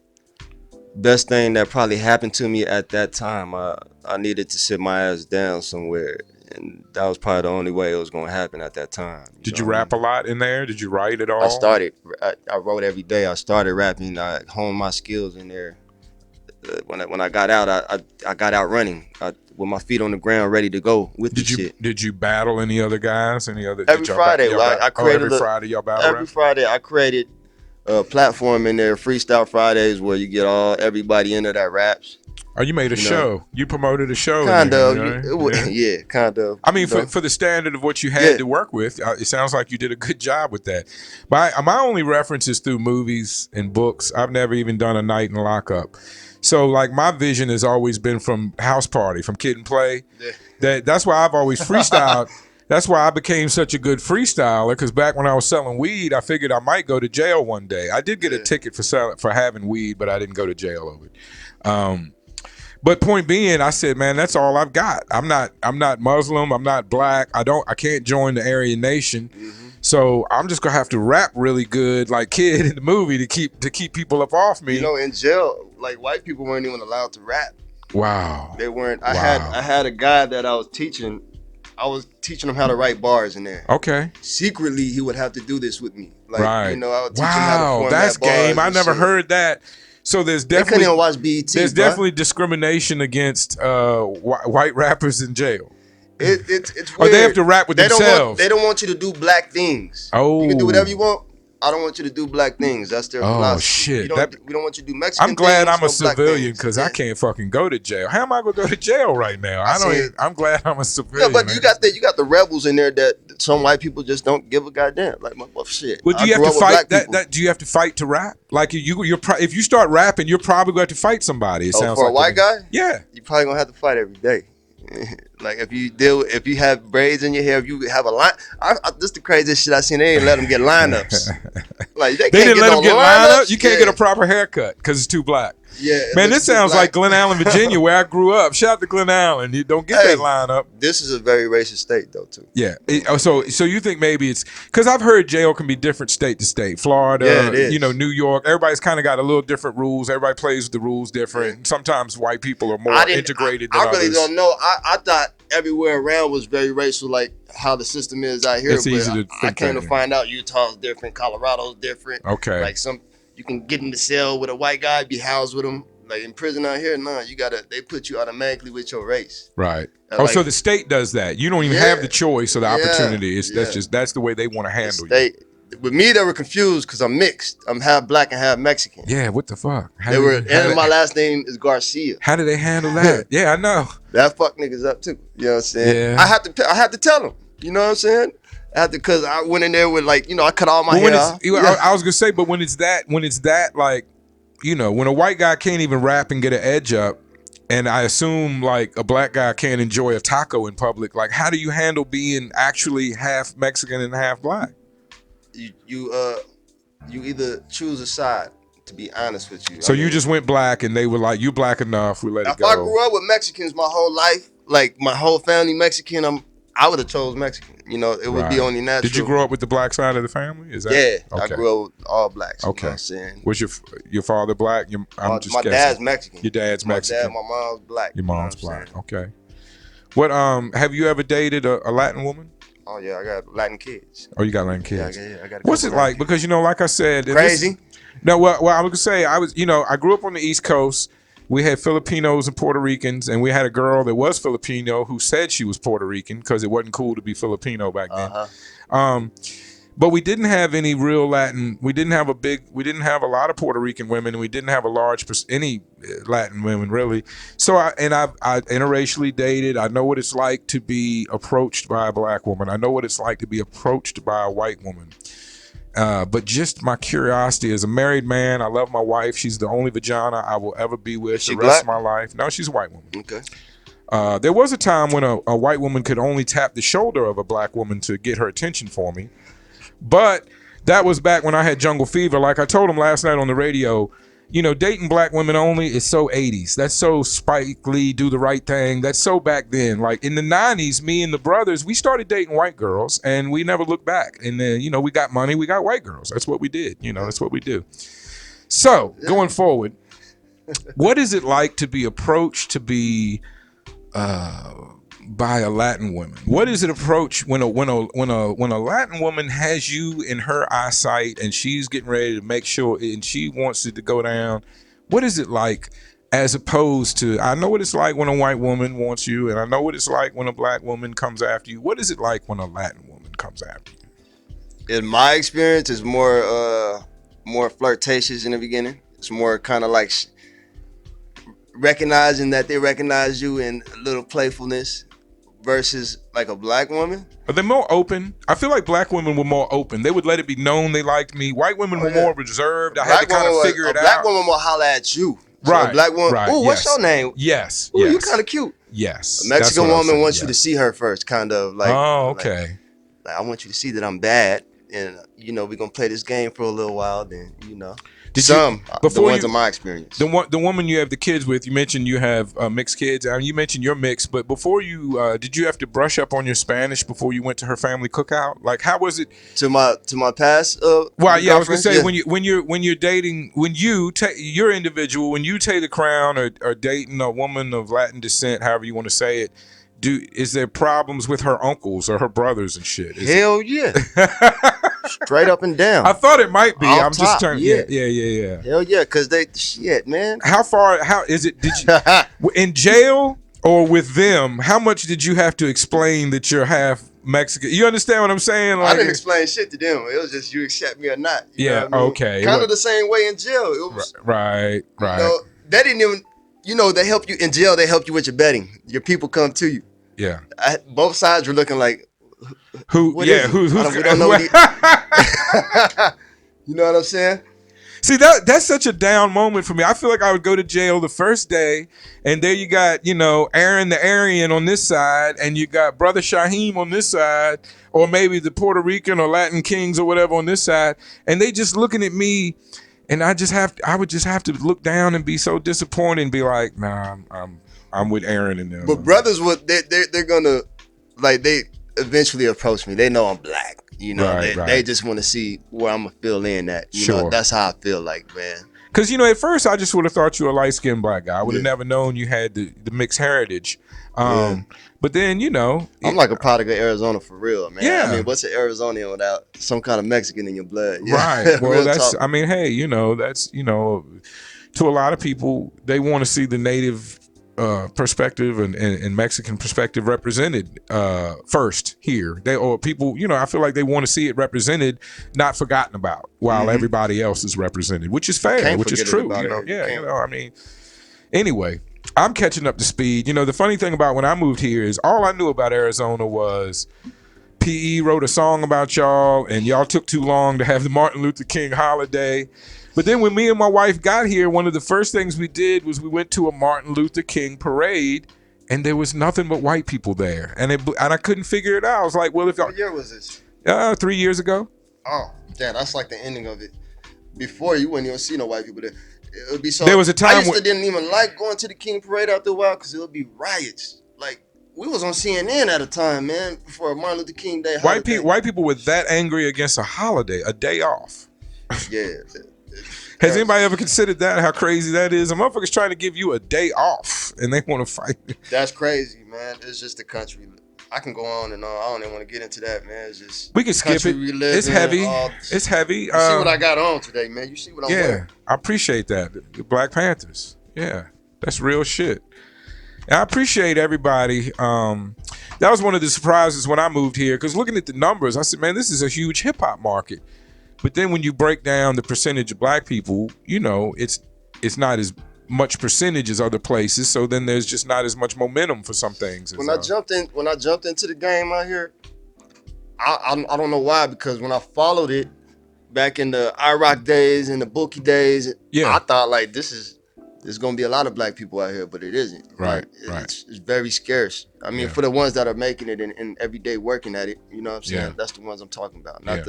best thing that probably happened to me at that time. I needed to sit my ass down somewhere, and that was probably the only way it was going to happen at that time. Did you rap a lot in there? Did you write at all? I wrote every day. I started rapping. I honed my skills in there. When I got out, I got out running with my feet on the ground, ready to go with the shit. Did you battle any other guys? Every Friday, every Friday y'all battle rap? Every Friday, I created a platform in there, Freestyle Fridays, where you get everybody into that raps. Oh, you made a show. You promoted a show. Kind of. Kind of. I mean, for the standard of what you had to work with, it sounds like you did a good job with that. My only reference is through movies and books. I've never even done a night in lockup. So, like, my vision has always been from House Party, from Kid and Play. That's why I've always freestyled. That's why I became such a good freestyler, because back when I was selling weed, I figured I might go to jail one day. I did get a ticket for having weed, but I didn't go to jail over it. But point being, I said, man, that's all I've got. I'm not Muslim. I'm not black. I can't join the Aryan Nation. So I'm just gonna have to rap really good, like Kid in the movie, to keep people up off me. You know, in jail, like, white people weren't even allowed to rap. Wow. They weren't. I had a guy that I was teaching him how to write bars in there. Okay. Secretly, he would have to do this with me. Like, you know, I would teach him how to format that's bars. game. I never heard that. So there's definitely they couldn't even watch BET. There's definitely discrimination against white rappers in jail. It's weird. Or they have to rap with themselves. They don't want you to do black things. Oh. You can do whatever you want. I don't want you to do black things. That's their Oh philosophy. shit! We don't want you to do Mexican I'm glad things, I'm a civilian because I can't fucking go to jail. How am I gonna go to jail right now? I'm glad I'm a civilian. Yeah, but you got the rebels in there that some white people just don't give a goddamn. Like, well, shit. Well, do you have to fight that? Do you have to fight to rap? Like if you start rapping, you're probably going to have to fight somebody. It sounds for like a white guy. Yeah, you probably gonna have to fight every day. Like if you have braids in your hair, if you have a line. This is the craziest shit I seen. They ain't let them get lineups. Like they didn't let them get lineups. You can't get a proper haircut because it's too black. Yeah, man, this sounds like Glen Allen, Virginia, where I grew up. Shout out to Glen Allen. You don't get that lineup. This is a very racist state, though, too. Yeah. So you think maybe it's because I've heard jail can be different state to state. Florida, New York. Everybody's kind of got a little different rules. Everybody plays the rules different. Yeah. Sometimes white people are more integrated than others. I really don't know. I thought everywhere around was very racial, like how the system is out here. It's easy to I came to find out Utah's different, Colorado's different. Okay. Like you can get in the cell with a white guy, be housed with him. Like in prison out here, they put you automatically with your race. Right. So the state does that. You don't even have the choice or the opportunity. That's the way they want to handle you. With me, they were confused because I'm mixed. I'm half black and half Mexican. Yeah, what the fuck? And my last name is Garcia. How do they handle that? Yeah, I know. That fuck niggas up too. You know what I'm saying? Yeah. I had to tell them. You know what I'm saying? Because I went in there with I cut all my hair off. I was gonna say, but when it's that like, when a white guy can't even rap and get an edge up, and I assume like a black guy can't enjoy a taco in public, like how do you handle being actually half Mexican and half black? You either choose a side, to be honest with you. So you just went black and they were like, you black enough, we let it go. If I grew up with Mexicans my whole life, like my whole family Mexican, I would have chose Mexican. It would be only natural. Did you grow up with the black side of the family? Is that okay. I grew up with all blacks. Okay. You know what I'm saying? Was your father black? My dad's Mexican. Your dad's Mexican. My mom's black. Your mom's black. Okay. What have you ever dated a Latin woman? Oh yeah, I got Latin kids. Oh, you got Latin kids. Yeah, I got. What's it like? Because like I said, crazy. No, well, I was gonna say I grew up on the East Coast. We had Filipinos and Puerto Ricans, and we had a girl that was Filipino who said she was Puerto Rican because it wasn't cool to be Filipino back then. But we didn't have any real Latin. We didn't have a lot of Puerto Rican women, and we didn't have any Latin women really. So I interracially dated. I know what it's like to be approached by a black woman. I know what it's like to be approached by a white woman. But just my curiosity as a married man, I love my wife. She's the only vagina I will ever be with the rest of my life. No, she's a white woman. Okay. There was a time when a white woman could only tap the shoulder of a black woman to get her attention for me. But that was back when I had jungle fever. Like I told him last night on the radio, dating black women only is so 80s. That's so Spike Lee, Do the Right Thing. That's so back then. Like in the 90s, me and the brothers, we started dating white girls and we never looked back. And then, we got money, we got white girls. That's what we did. That's what we do. So going forward, what is it like to be approached to be by a Latin woman? What is it approach when a Latin woman has you in her eyesight and she's getting ready to make sure and she wants it to go down? What is it like as opposed to, I know what it's like when a white woman wants you, and I know what it's like when a black woman comes after you. What is it like when a Latin woman comes after you? In my experience, it's more flirtatious in the beginning. It's more kind of like recognizing that they recognize you in a little playfulness. Versus like a black woman. Are they more open? I feel like black women were more open. They would let it be known they liked me. White women were more reserved. I had to kind of figure it out. A black woman will holler at you. So right. A black woman, right. What's your name? Yes. Ooh, you kind of cute. Yes. A Mexican woman wants you to see her first, kind of like. Oh, okay. Like, I want you to see that I'm bad, and we're gonna play this game for a little while. Then the ones in my experience. The woman you have the kids with, you mentioned you have mixed kids. You mentioned you're mixed, but before you did you have to brush up on your Spanish before you went to her family cookout? Like, how was it? To my past. Well, yeah, I was gonna say when you're dating, you're individual, when you Tay Da Crown or dating a woman of Latin descent, however you want to say it. Is there problems with her uncles or her brothers and shit? Hell yeah. Straight up and down. I thought it might be. I'm just turning. Yeah. Yeah. Hell yeah, because they shit, man. How is it? Did you in jail? or with them, how much did you have to explain that you're half Mexican? You understand what I'm saying? Like, I didn't explain shit to them. It was just you accept me or not. You know what I mean? Okay. Kind of the same way in jail. It was right. You know, they didn't even. You know, they help you in jail. They help you with your betting. Your people come to you. Yeah. Both sides were looking like, who's we don't know. You know what I'm saying? See, that's such a down moment for me. I feel like I would go to jail the first day, and there you got, you know, Aaron the Aryan on this side, and you got Brother Shaheem on this side, or maybe the Puerto Rican or Latin Kings or whatever on this side, and they just looking at me, and I would just have to look down and be so disappointed and be like, nah, I'm with Aaron and them. But brothers would they're gonna, like, they eventually approach me. They know I'm black. You know, they just want to see where I'm gonna fill in at. You know, that's how I feel like, man. Because, you know, at first I just would have thought you were a light-skinned black guy. I would have never known you had the mixed heritage. But then, you know, I'm like a product of Arizona for real, man. Yeah. I mean, what's an Arizonian without some kind of Mexican in your blood? Right. Well, that's, I mean, hey, you know, that's, you know, to a lot of people, they want to see the native perspective and Mexican perspective represented first here. Or people, you know, I feel like they want to see it represented, not forgotten about, while everybody else is represented, which is fair, which is true. You know, you know, I mean, anyway, I'm catching up to speed. You know, the funny thing about when I moved here is all I knew about Arizona was PE wrote a song about y'all, and y'all took too long to have the Martin Luther King holiday. But then when me and my wife got here, one of the first things we did was we went to a Martin Luther King parade, and there was nothing but white people there. And I couldn't figure it out. I was like, well, if y'all... What year was this? 3 years ago. Oh, yeah, that's like the ending of it. Before, you wouldn't even see no white people there. It would be so... There was a time I didn't even like going to the King parade after a while because it would be riots. Like, we was on CNN at a time, man, for Martin Luther King Day holiday. White people were that angry against a holiday, a day off. Yeah. Has anybody ever considered that, how crazy that is? A motherfucker's trying to give you a day off, and they want to fight. That's crazy, man. It's just the country. I can go on and on. I don't even want to get into that, man. It's just... We can skip it. It's heavy. It's heavy. You see what I got on today, man. You see what I'm wearing. Yeah, I appreciate that. The Black Panthers. Yeah, that's real shit. And I appreciate everybody. That was one of the surprises when I moved here, because looking at the numbers, I said, man, this is a huge hip-hop market. But then when you break down the percentage of black people, you know, it's not as much percentage as other places. So then there's just not as much momentum for some things. When I jumped into the game out here, I don't know why, because when I followed it back in the iRock days and the Bookie days, I thought like there's gonna be a lot of black people out here, but it isn't. Right, like, it's very scarce. I mean, for the ones that are making it and every day working at it, you know what I'm saying? Yeah. That's the ones I'm talking about, not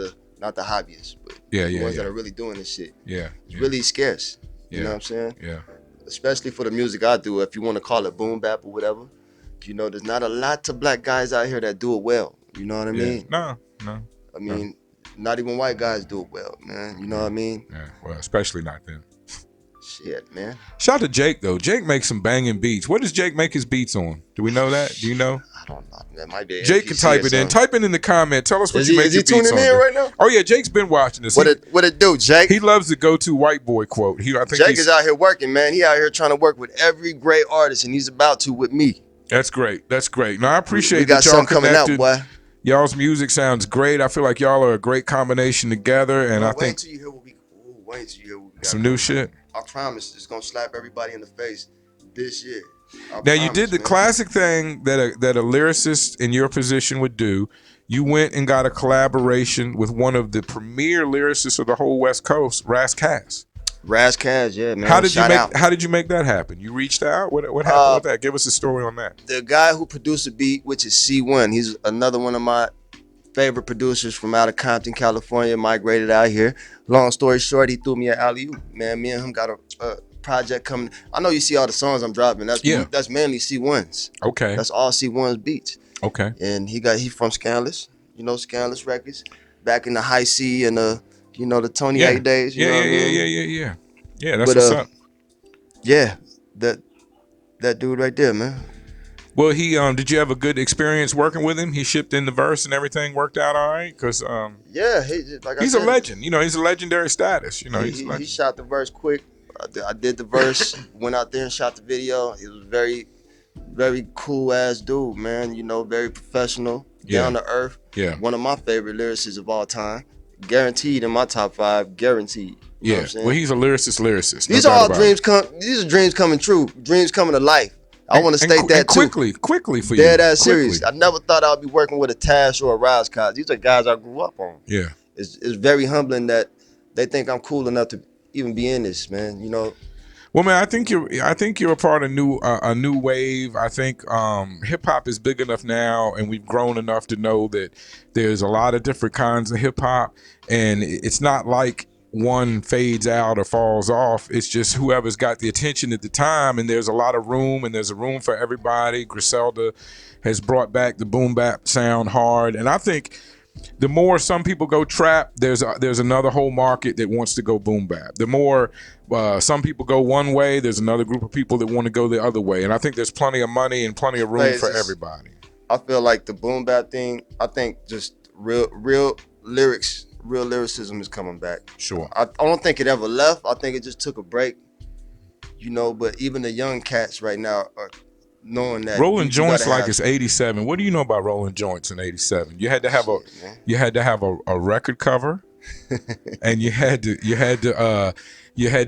the hobbyists, but the ones that are really doing this shit. Yeah. It's really scarce. You know what I'm saying? Yeah. Especially for the music I do, if you want to call it boom bap or whatever. You know, there's not a lot of black guys out here that do it well. You know what I mean? No. I mean, not even white guys do it well, man. You know what I mean? Yeah, well, especially not them. Shit, man. Shout out to Jake, though. Jake makes some banging beats. What does Jake make his beats on? Do we know that? Do you know? I don't know. That might be. Jake can type it in. Type it in the comment. Tell us what you make your beats on. Is he tuning in right now? Oh, yeah. Jake's been watching this. What it do, Jake? He loves the go-to white boy quote. I think Jake is out here working, man. He out here trying to work with every great artist, and he's about to with me. That's great. That's great. Now, I appreciate we got that y'all something coming out, boy. Y'all's music sounds great. I feel like y'all are a great combination together, and I think... Wait till you hear what we got. Some new shit. I promise it's gonna slap everybody in the face this year. Now you did the classic thing that a lyricist in your position would do. You went and got a collaboration with one of the premier lyricists of the whole West Coast, Pass Kass. Pass Kass, yeah, man. How did you make that happen? You reached out? What happened with that? Give us a story on that. The guy who produced the beat, which is C1, he's another one of my favorite producers from out of Compton, California, migrated out here. Long story short, he threw me an alley-oop. Man, me and him got a project coming. I know you see all the songs I'm dropping. That's mainly C1's. Okay. That's all C1's beats. Okay. And he from Scandalous, you know, Scandalous Records, back in the High C and the Tony A days. You know what I mean? Yeah, that's what's up. Yeah, that dude right there, man. Well, he did you have a good experience working with him? He shipped in the verse and everything worked out all right? Because he's a legend. You know, he's a legendary status. You know, he shot the verse quick. I did the verse, went out there and shot the video. It was very, Very cool ass dude, man. You know, very professional, down to earth. Yeah. One of my favorite lyricists of all time. Guaranteed in my top 5. Guaranteed. You know what I'm saying? Well, he's a lyricist. These are all dreams these are dreams coming true. Dreams coming to life. I want to state that too. Quickly for Dead you. ass serious. I never thought I'd be working with a Tash or a Raz Cos. These are guys I grew up on. Yeah. It's very humbling that they think I'm cool enough to even be in this, man. You know. Well, man, I think you're a part of a new wave. I think hip hop is big enough now, and we've grown enough to know that there's a lot of different kinds of hip hop, and it's not like one fades out or falls off. It's just whoever's got the attention at the time, and there's a lot of room, and there's a room for everybody. Griselda has brought back the boom bap sound hard, and I think the more some people go trap, there's another whole market that wants to go boom bap. The more some people go one way, there's another group of people that want to go the other way. And I think there's plenty of money and plenty of room for everybody. I feel like the boom bap thing, I think just real lyrics, real lyricism is coming back. Sure. I don't think it ever left. I think it just took a break. You know, but even the young cats right now are knowing that rolling joints like it's 87. What do you know about rolling joints in 87? You had to have a record cover, and you had to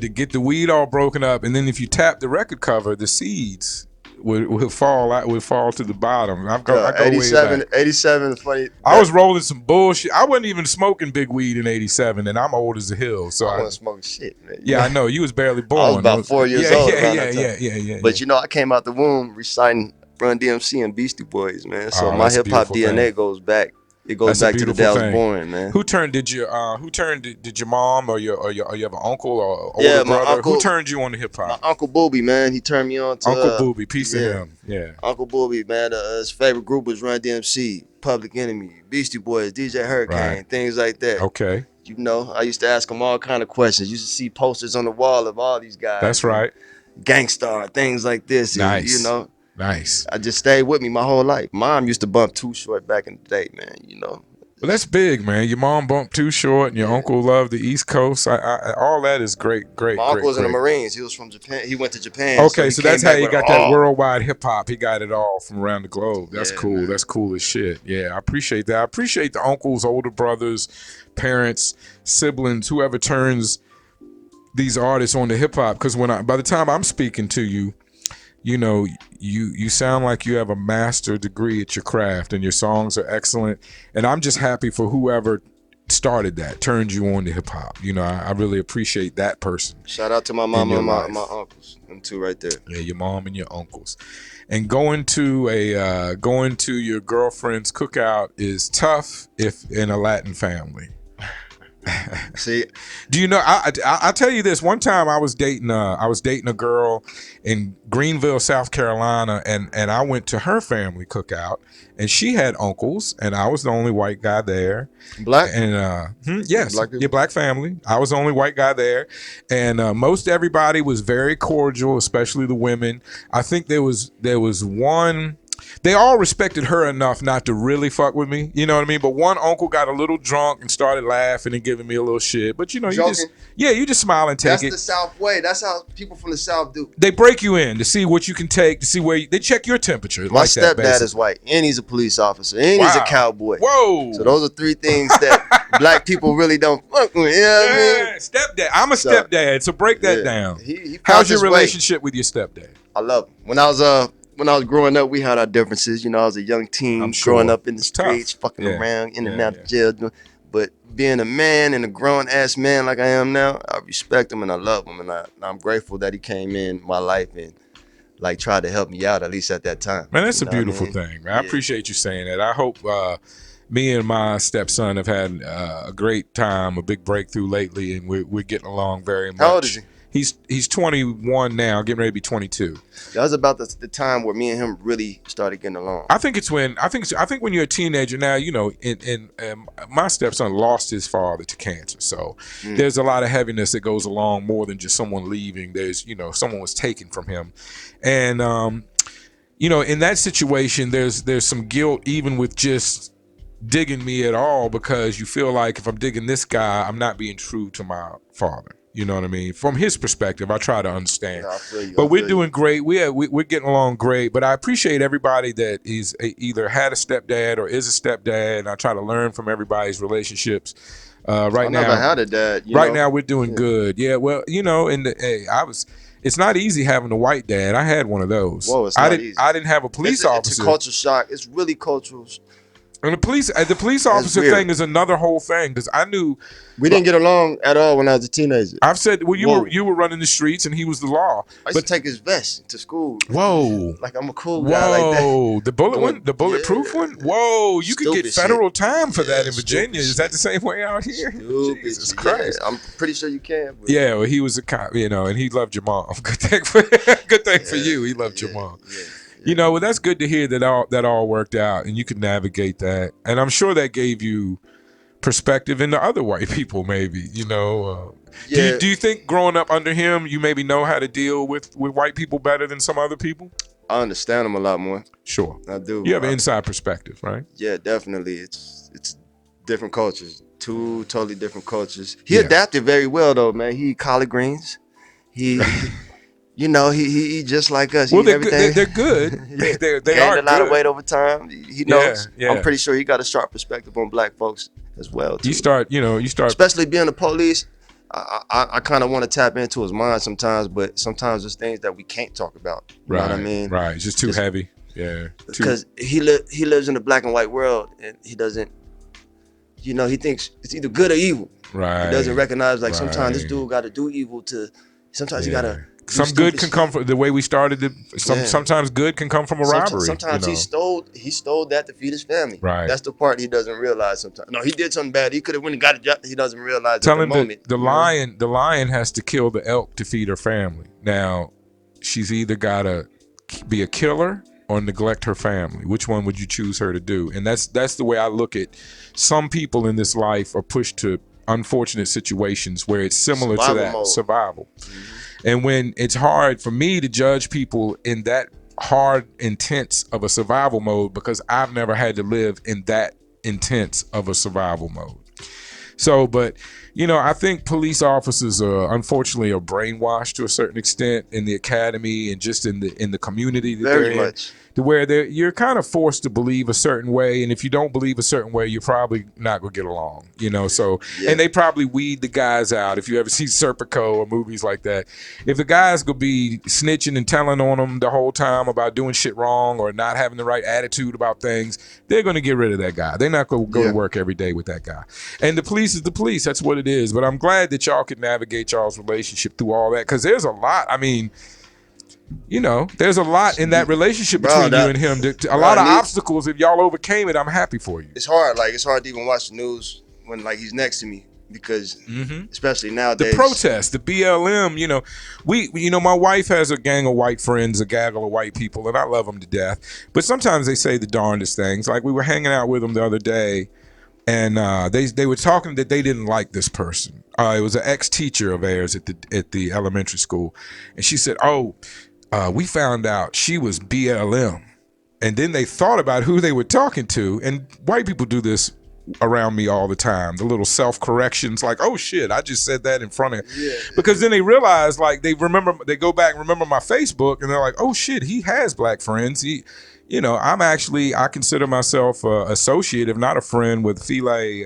get the weed all broken up, and then if you tap the record cover, the seeds would fall to the bottom. I go 87, way back. 87 funny. I was rolling some bullshit. I wasn't even smoking big weed in 87, and I'm old as the hill. So I wasn't smoking shit, man. Yeah, I know. You was barely born. I was about 4 years old. Yeah. But you know, I came out the womb reciting Run DMC and Beastie Boys, man. So my hip hop DNA goes back. It goes back to the day I was born, man. Who turned? Did your mom or you have an uncle or older brother? Uncle, who turned you on to hip hop? My Uncle Booby, man. He turned me on to Uncle Booby. Peace to him. Yeah. Uncle Booby, man. His favorite group was Run DMC, Public Enemy, Beastie Boys, DJ Hurricane, things like that. Okay. You know, I used to ask him all kind of questions. Used to see posters on the wall of all these guys. That's right. Gangstar, things like this. Nice. And, you know. Nice. I just stayed with me my whole life. Mom used to bump Too Short back in the day, man. You know. Well, that's big, man. Your mom bumped Too Short, and your uncle loved the East Coast. All that is great. My uncle was in the Marines. He was from Japan. He went to Japan. Okay, so that's how you got that worldwide hip hop. He got it all from around the globe. That's cool. Man. That's cool as shit. Yeah, I appreciate that. I appreciate the uncles, older brothers, parents, siblings, whoever turns these artists on to hip hop. Because by the time I'm speaking to you, you know, you sound like you have a master degree at your craft, and your songs are excellent. And I'm just happy for whoever started that, turned you on to hip hop. You know, I really appreciate that person. Shout out to my mom and my uncles, them two right there. Yeah, your mom and your uncles. And going to your girlfriend's cookout is tough if in a Latin family. See, do you know? I'll tell you this. One time, I was dating a girl in Greenville, South Carolina, and I went to her family cookout, and she had uncles, and I was the only white guy there. Black? And yes, black family. I was the only white guy there, and most everybody was very cordial, especially the women. I think there was one. They all respected her enough not to really fuck with me, you know what I mean? But one uncle got a little drunk and started laughing and giving me a little shit. But you know, you just smile and take it. That's the South way. That's how people from the South do. They break you in to see what you can take, to see where they check your temperature. My stepdad is white, and he's a police officer, and he's a cowboy. Whoa! So those are three things that black people really don't fuck with. You know what I mean? Stepdad. I'm a stepdad, so break that down. How's your relationship with your stepdad? I love him. When I was growing up, we had our differences. You know, I was a young teen growing up in the streets, fucking around, in and out of jail. But being a man and a grown-ass man like I am now, I respect him and I love him. And I'm grateful that he came in my life and, like, tried to help me out, at least at that time. Man, that's a beautiful thing, man. I appreciate you saying that. I hope me and my stepson have had a great time, a big breakthrough lately, and we're getting along very much. How old is he? He's 21 now, getting ready to be 22. That was about the time where me and him really started getting along. I think when you're a teenager now, you know, my stepson lost his father to cancer, so there's a lot of heaviness that goes along more than just someone leaving. There's, you know, someone was taken from him, and you know, in that situation, there's some guilt even with just digging me at all, because you feel like if I'm digging this guy, I'm not being true to my father. You know what I mean? From his perspective, I try to understand. No, I feel you. But we're doing great. We're getting along great. But I appreciate everybody that is either had a stepdad or is a stepdad. And I try to learn from everybody's relationships. Right now, never had a dad. Right now, we're doing good. Yeah, well, you know, it's not easy having a white dad. I had one of those. Whoa, it's not easy. I didn't have a police officer. It's a culture shock. It's really cultural. And the police officer thing is another whole thing because I knew we didn't get along at all when I was a teenager. I've said, well, you were running the streets and he was the law. I used to take his vest to school. Whoa, like I'm a cool guy like that. The bullet one, the bulletproof one. Whoa, you could get federal time for that in Virginia. Is that the same way out here? Jesus Christ, I'm pretty sure you can. But. Yeah, well, he was a cop, you know, and he loved your mom. Good thing for you. He loved your mom. Yeah. You know, well, that's good to hear that all worked out and you could navigate that. And I'm sure that gave you perspective into other white people, maybe, you know. Do you think growing up under him, you maybe know how to deal with white people better than some other people? I understand them a lot more. Sure. I do. You have an inside perspective, right? Yeah, definitely. It's different cultures, two totally different cultures. He adapted very well, though, man. He eat collard greens. He... You know, he just like us. Well, they're good. They're good. They gained a lot of weight over time. He knows. Yeah. I'm pretty sure he got a sharp perspective on black folks as well, too. You start. Especially being the police, I kind of want to tap into his mind sometimes, but sometimes there's things that we can't talk about. You know what I mean? Right. It's just too heavy. Yeah. Because he lives in the black and white world, and he doesn't, you know, he thinks it's either good or evil. Right. He doesn't recognize, like, sometimes this dude got to do evil sometimes you got to. Some good can come from the way we started. Sometimes good can come from a robbery. Sometimes he stole that to feed his family. Right. That's the part he doesn't realize sometimes. No, he did something bad. He could have went and got a job. He doesn't realize Tell at him the moment. The lion has to kill the elk to feed her family. Now, she's either got to be a killer or neglect her family. Which one would you choose her to do? And that's the way I look at some people in this life are pushed to unfortunate situations where it's similar to that survival. Mm-hmm. And when it's hard for me to judge people in that hard, intense of a survival mode because I've never had to live in that intense of a survival mode. So, but, you know, I think police officers are unfortunately brainwashed to a certain extent in the academy and just in the community that Very much. To where you're kind of forced to believe a certain way, and if you don't believe a certain way, you're probably not gonna get along, you know. So, and they probably weed the guys out. If you ever see Serpico or movies like that, if the guys gonna be snitching and telling on them the whole time about doing shit wrong or not having the right attitude about things, they're gonna get rid of that guy. They're not gonna go to work every day with that guy. And the police is the police. That's what it is. But I'm glad that y'all could navigate y'all's relationship through all that, because there's a lot. I mean, you know, there's a lot in that relationship between you and him. A lot of obstacles. If y'all overcame it, I'm happy for you. It's hard. Like, it's hard to even watch the news when, like, he's next to me because, especially nowadays, the protests, the BLM. You know, my wife has a gang of white friends, a gaggle of white people, and I love them to death. But sometimes they say the darndest things. Like, we were hanging out with them the other day, and they were talking that they didn't like this person. It was an ex-teacher of theirs at the elementary school, and she said, "Oh, we found out she was BLM." And then they thought about who they were talking to, and white people do this around me all the time. The little self-corrections, like, "Oh shit, I just said that in front of," because then they realize, like, they go back and remember my Facebook, and they're like, "Oh shit, he has black friends." You know, I consider myself associate, if not a friend, with Philae,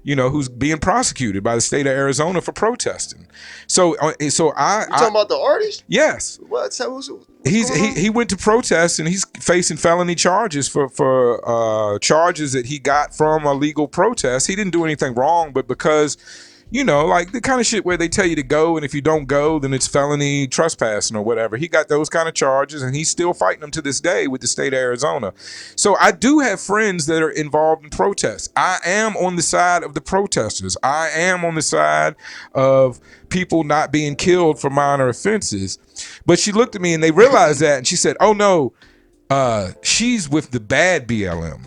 you know, who's being prosecuted by the state of Arizona for protesting. So you talking about the artist? Yes. What's he went to protest, and he's facing felony charges for charges that he got from a legal protest. He didn't do anything wrong, but because, you know, like the kind of shit where they tell you to go, and if you don't go, then it's felony trespassing or whatever. He got those kind of charges, and he's still fighting them to this day with the state of Arizona. So I do have friends that are involved in protests. I am on the side of the protesters. I am on the side of people not being killed for minor offenses. But she looked at me, and they realized that, and she said, "Oh no, she's with the bad BLM."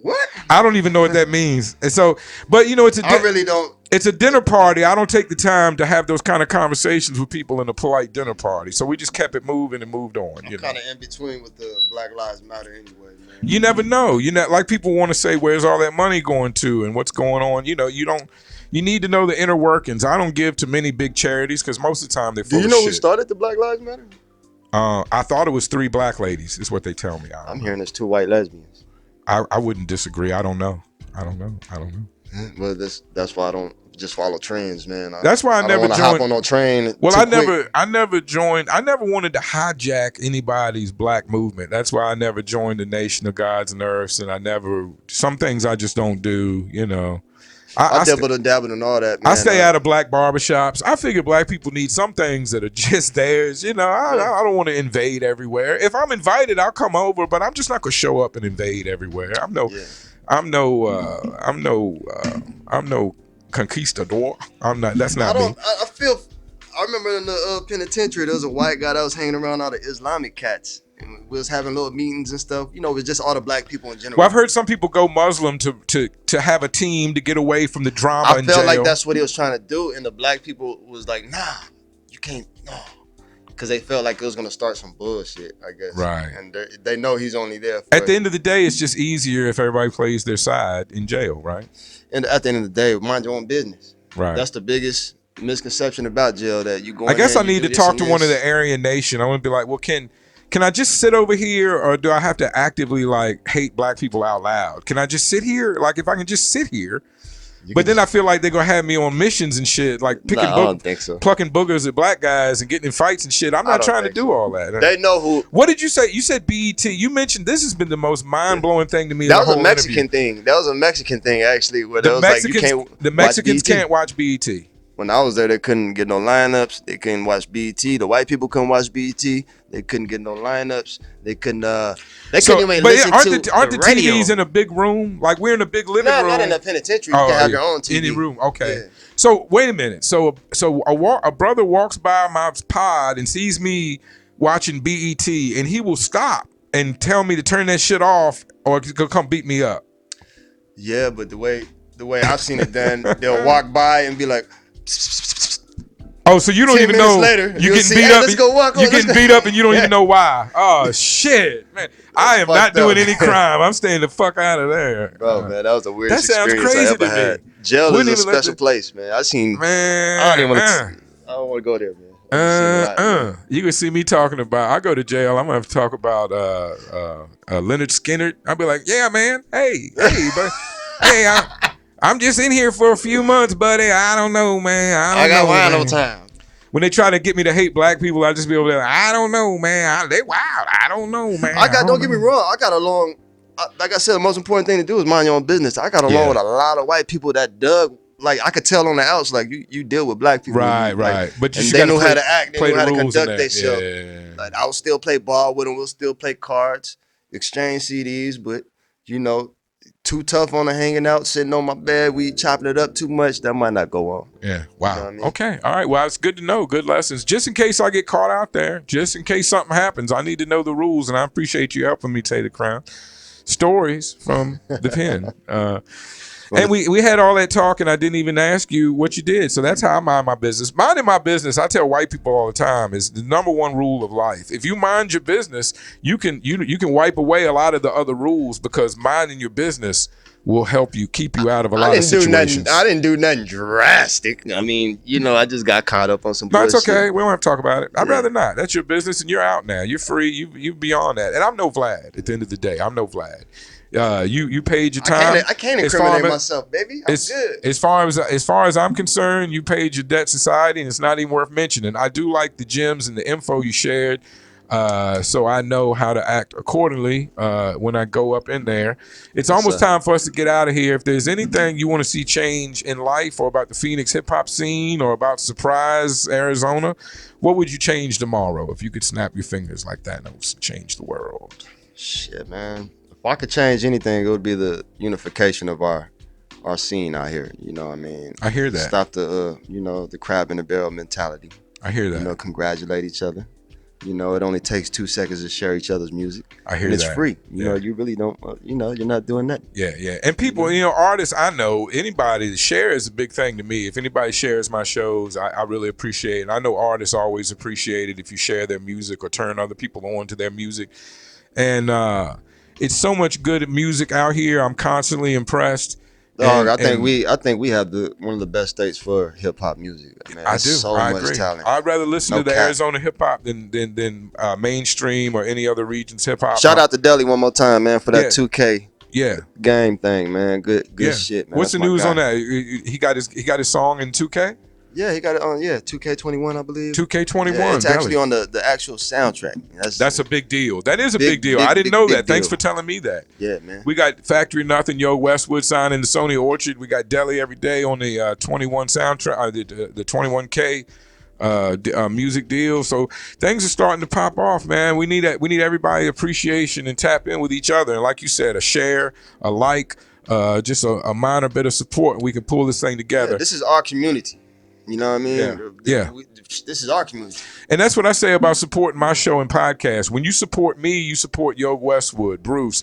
What? I don't even know what that means. And so, but you know, I really don't. It's a dinner party. I don't take the time to have those kind of conversations with people in a polite dinner party. So we just kept it moving and moved on. I'm kind of in between with the Black Lives Matter anyway, man. You never know. Like people want to say, where's all that money going to and what's going on? You need to know the inner workings. I don't give to many big charities because most of the time they're full of shit. Do you know who started the Black Lives Matter? I thought it was 3 black ladies is what they tell me. I'm hearing it's 2 white lesbians. I wouldn't disagree. I don't know. Well, that's why I don't just follow trends, man. That's why I never joined. Hop on no train. Well, I never joined. I never wanted to hijack anybody's black movement. That's why I never joined the Nation of Gods and Earths, and some things I just don't do. I dabbled in all that, man. I stay out of black barbershops. I figure black people need some things that are just theirs. I don't want to invade everywhere. If I'm invited, I'll come over, but I'm just not gonna show up and invade everywhere. I'm no conquistador. I'm not. That's not me. I remember in the penitentiary, there was a white guy that was hanging around all the Islamic cats. And we was having little meetings and stuff. It was just all the black people in general. Well, I've heard some people go Muslim to have a team to get away from the drama in jail. I felt like that's what he was trying to do, and the black people was like, nah, you can't, no. Because they felt like it was going to start some bullshit, I guess. Right. And they know he's only there At the end of the day, it's just easier if everybody plays their side in jail, right? And at the end of the day, mind your own business. Right. That's the biggest misconception about jail, that you go in. I guess there I need to talk to one of the Aryan Nation. I want to be like, well, can I just sit over here, or do I have to actively hate black people out loud? Can I just sit here? Like, if I can just sit here. But then I feel like they're gonna have me on missions and shit, like I don't think so. Plucking boogers at black guys and getting in fights and shit. I'm not trying to do all that. They know who. What did you say? You said BET. You mentioned this has been the most mind blowing thing to me. That was a Mexican thing. That was a Mexican thing actually, where the Mexicans can't watch BET. When I was there, they couldn't get no lineups. They couldn't watch BET. The white people couldn't watch BET. They couldn't get no lineups. They couldn't. They couldn't even listen to aren't the radio. TVs in a big room? Like we're in a big living room. Not in a penitentiary. You can have your own TV. Any room. Okay. Yeah. So wait a minute. So a brother walks by my pod and sees me watching BET, and he will stop and tell me to turn that shit off, or he'll come beat me up. Yeah, but the way I've seen it done, they'll walk by and be like. Oh, so you don't even know later, you getting beat up. You getting beat up and you don't even know why. Oh shit, man! I am not doing any crime. I'm staying the fuck out of there, bro. Man, that was the weirdest experience I ever had. Jail is a special place, man. I don't want to go there, man. You can see me talking about. I go to jail. I'm gonna have to talk about Leonard Skinner. I'll be like, yeah, man. Hey, but hey, I'm just in here for a few months, buddy. I don't know, man. I got no time. When they try to get me to hate black people, I just be over there. I don't know, man. They wild. I don't know, man. Don't get me wrong. I got along. Like I said, the most important thing to do is mind your own business. I got along with a lot of white people that dug. Like I could tell on the outs, like you deal with black people, right. But they knew how to act. They knew how to conduct themselves. Yeah. Like I would still play ball with them. We'll still play cards, exchange CDs, but too tough on the hanging out, sitting on my bed, we chopping it up too much, that might not go on. Yeah, wow. You know what I mean? Okay, all right. Well, it's good to know. Good lessons. Just in case I get caught out there, just in case something happens, I need to know the rules, and I appreciate you helping me, Tay Da Crown. Stories from the pen. And we had all that talk, and I didn't even ask you what you did. So that's how I mind my business. Minding my business, I tell white people all the time, is the number one rule of life. If you mind your business, you can wipe away a lot of the other rules, because minding your business will help you, keep you out of a lot of situations. I didn't do nothing drastic. I mean, I just got caught up on some bullshit. No, it's okay. We don't have to talk about it. I'd rather not. That's your business, and you're out now. You're free. You beyond that. And I'm no Vlad at the end of the day. I'm no Vlad. You paid your time. I can't incriminate myself, baby. I'm good. As far as I'm concerned, you paid your debt society, and it's not even worth mentioning. I do like the gems and the info you shared, so I know how to act accordingly when I go up in there. It's almost time for us to get out of here. If there's anything you want to see change in life, or about the Phoenix hip hop scene, or about Surprise, Arizona, what would you change tomorrow if you could snap your fingers like that and it would change the world? Shit, man. If I could change anything, it would be the unification of our scene out here. You know what I mean? I hear that. Stop the the crab in the barrel mentality. I hear that. Congratulate each other. You know, it only takes 2 seconds to share each other's music. I hear and it's that. free. You know, you really don't. You know, you're not doing that. Yeah. And people, you know, artists I know, anybody share is a big thing to me. If anybody shares my shows, I really appreciate it. I know artists always appreciate it if you share their music or turn other people on to their music. And it's so much good music out here. I'm constantly impressed. Dog, I think we have one of the best states for hip hop music. Man, I do. So I much agree. talent. I'd rather listen to the cap. Arizona hip hop than mainstream or any other region's hip hop. Shout out to Deli one more time, man, for that 2K game thing, man. Good shit, man. What's the news on that? He got his song in 2K? Yeah, he got it on 2K21, I believe. 2K21. Yeah, it's actually on the actual soundtrack. That's a big deal. That is a big deal. I didn't know that. Thanks for telling me that. Yeah, man. We got Factory Nothing, Yo Westwood signing the Sony Orchard. We got Deli every day on the 21 soundtrack, the 21K music deal. So things are starting to pop off, man. We need everybody appreciation and tap in with each other. And like you said, a share, a like, just a minor bit of support, and we can pull this thing together. Yeah, this is our community. You know what I mean? Yeah. This is our community. And that's what I say about supporting my show and podcast. When you support me, you support Yo Westwood, Bruce,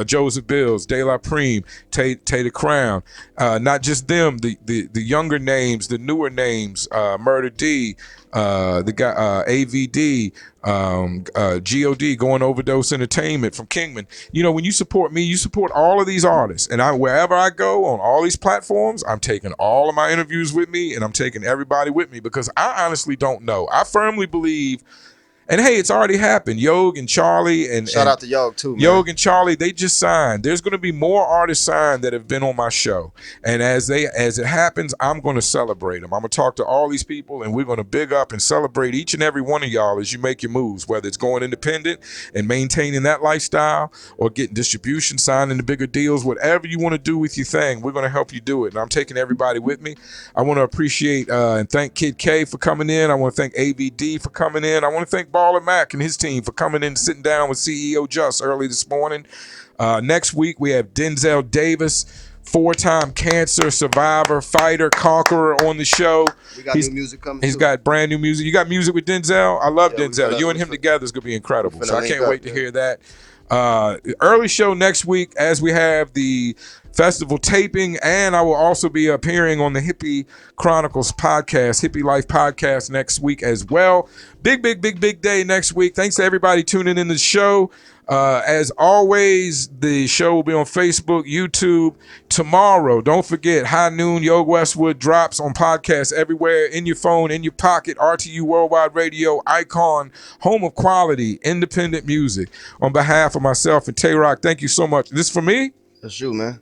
Joseph Bills, De La Prime, Tay Da Crown. Not just them, the younger names, the newer names, Murder D, the guy AVD, God, Going Overdose Entertainment from Kingman. You know, when you support me, you support all of these artists. And wherever I go on all these platforms, I'm taking all of my interviews with me, and I'm taking everybody with me, because I honestly don't know. I firmly believe, and hey, it's already happened. Yog and Charlie and shout out to Yog too, man. Yog and Charlie, they just signed. There's going to be more artists signed that have been on my show, and as it happens, I'm going to celebrate them. I'm going to talk to all these people, and we're going to big up and celebrate each and every one of y'all as you make your moves, whether it's going independent and maintaining that lifestyle, or getting distribution, signing the bigger deals. Whatever you want to do with your thing, we're going to help you do it, and I'm taking everybody with me. I want to appreciate and thank Kid K for coming in. I want to thank AVD for coming in. I want to thank Baller Mac and his team for coming in and sitting down with CEO Just early this morning. Next week, we have Denzel Davis, 4-time cancer survivor, fighter, conqueror on the show. We got new music coming. He's got brand new music. You got music with Denzel? I love Denzel. You and him together is going to be incredible. So I can't wait to hear that. Early show next week, as we have the festival taping, and I will also be appearing on the Hippie Chronicles podcast, Hippie Life podcast next week as well. Big day next week. Thanks to everybody tuning in the show. As always, the show will be on Facebook, YouTube. Tomorrow, don't forget, High Noon, Yo Westwood drops on podcasts everywhere, in your phone, in your pocket. RTU Worldwide Radio, Icon, home of quality, independent music. On behalf of myself and Tay-Rock, thank you so much. This for me? That's you, man.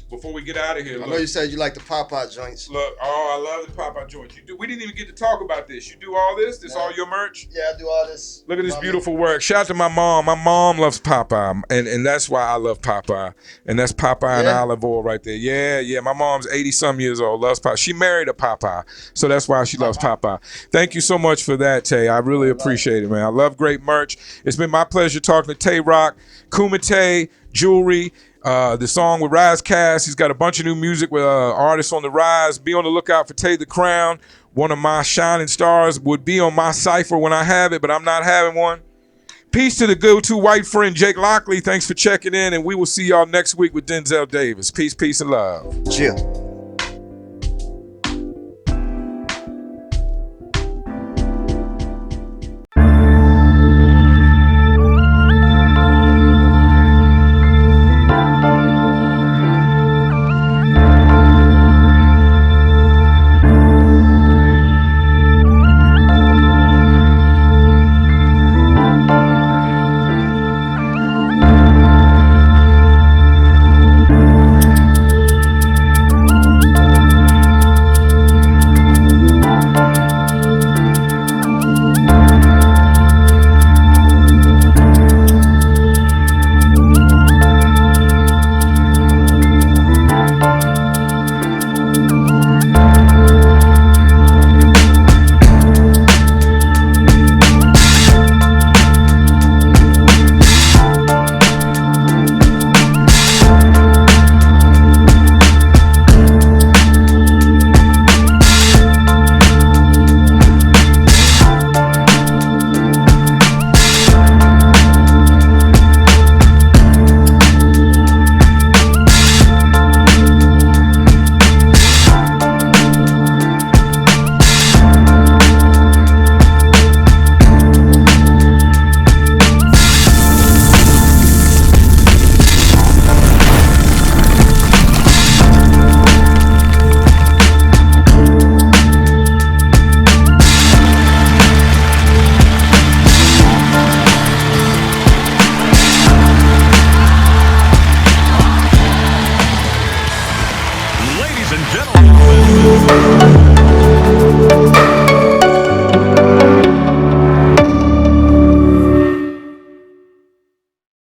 Before we get out of here, I know you said you like the Popeye joints. Look, I love the Popeye joints. We didn't even get to talk about this. You do all this? This all your merch? Yeah, I do all this. Look at this beautiful work. Shout out to my mom. My mom loves Popeye, and that's why I love Popeye. And that's Popeye and olive oil right there. Yeah. My mom's 80-some years old, loves Popeye. She married a Popeye, so that's why she loves Popeye. Thank you so much for that, Tay. I really appreciate it, man. I love great merch. It's been my pleasure talking to Tay-Rock, Kumite, Jewelry. The song with Pass Kass. He's got a bunch of new music with artists on the rise. Be on the lookout for Tay Da Crown. One of my shining stars would be on my cipher when I have it, but I'm not having one. Peace to the go-to white friend Jake Lockley. Thanks for checking in, and we will see y'all next week with Denzel Davis. Peace, and love. Chill.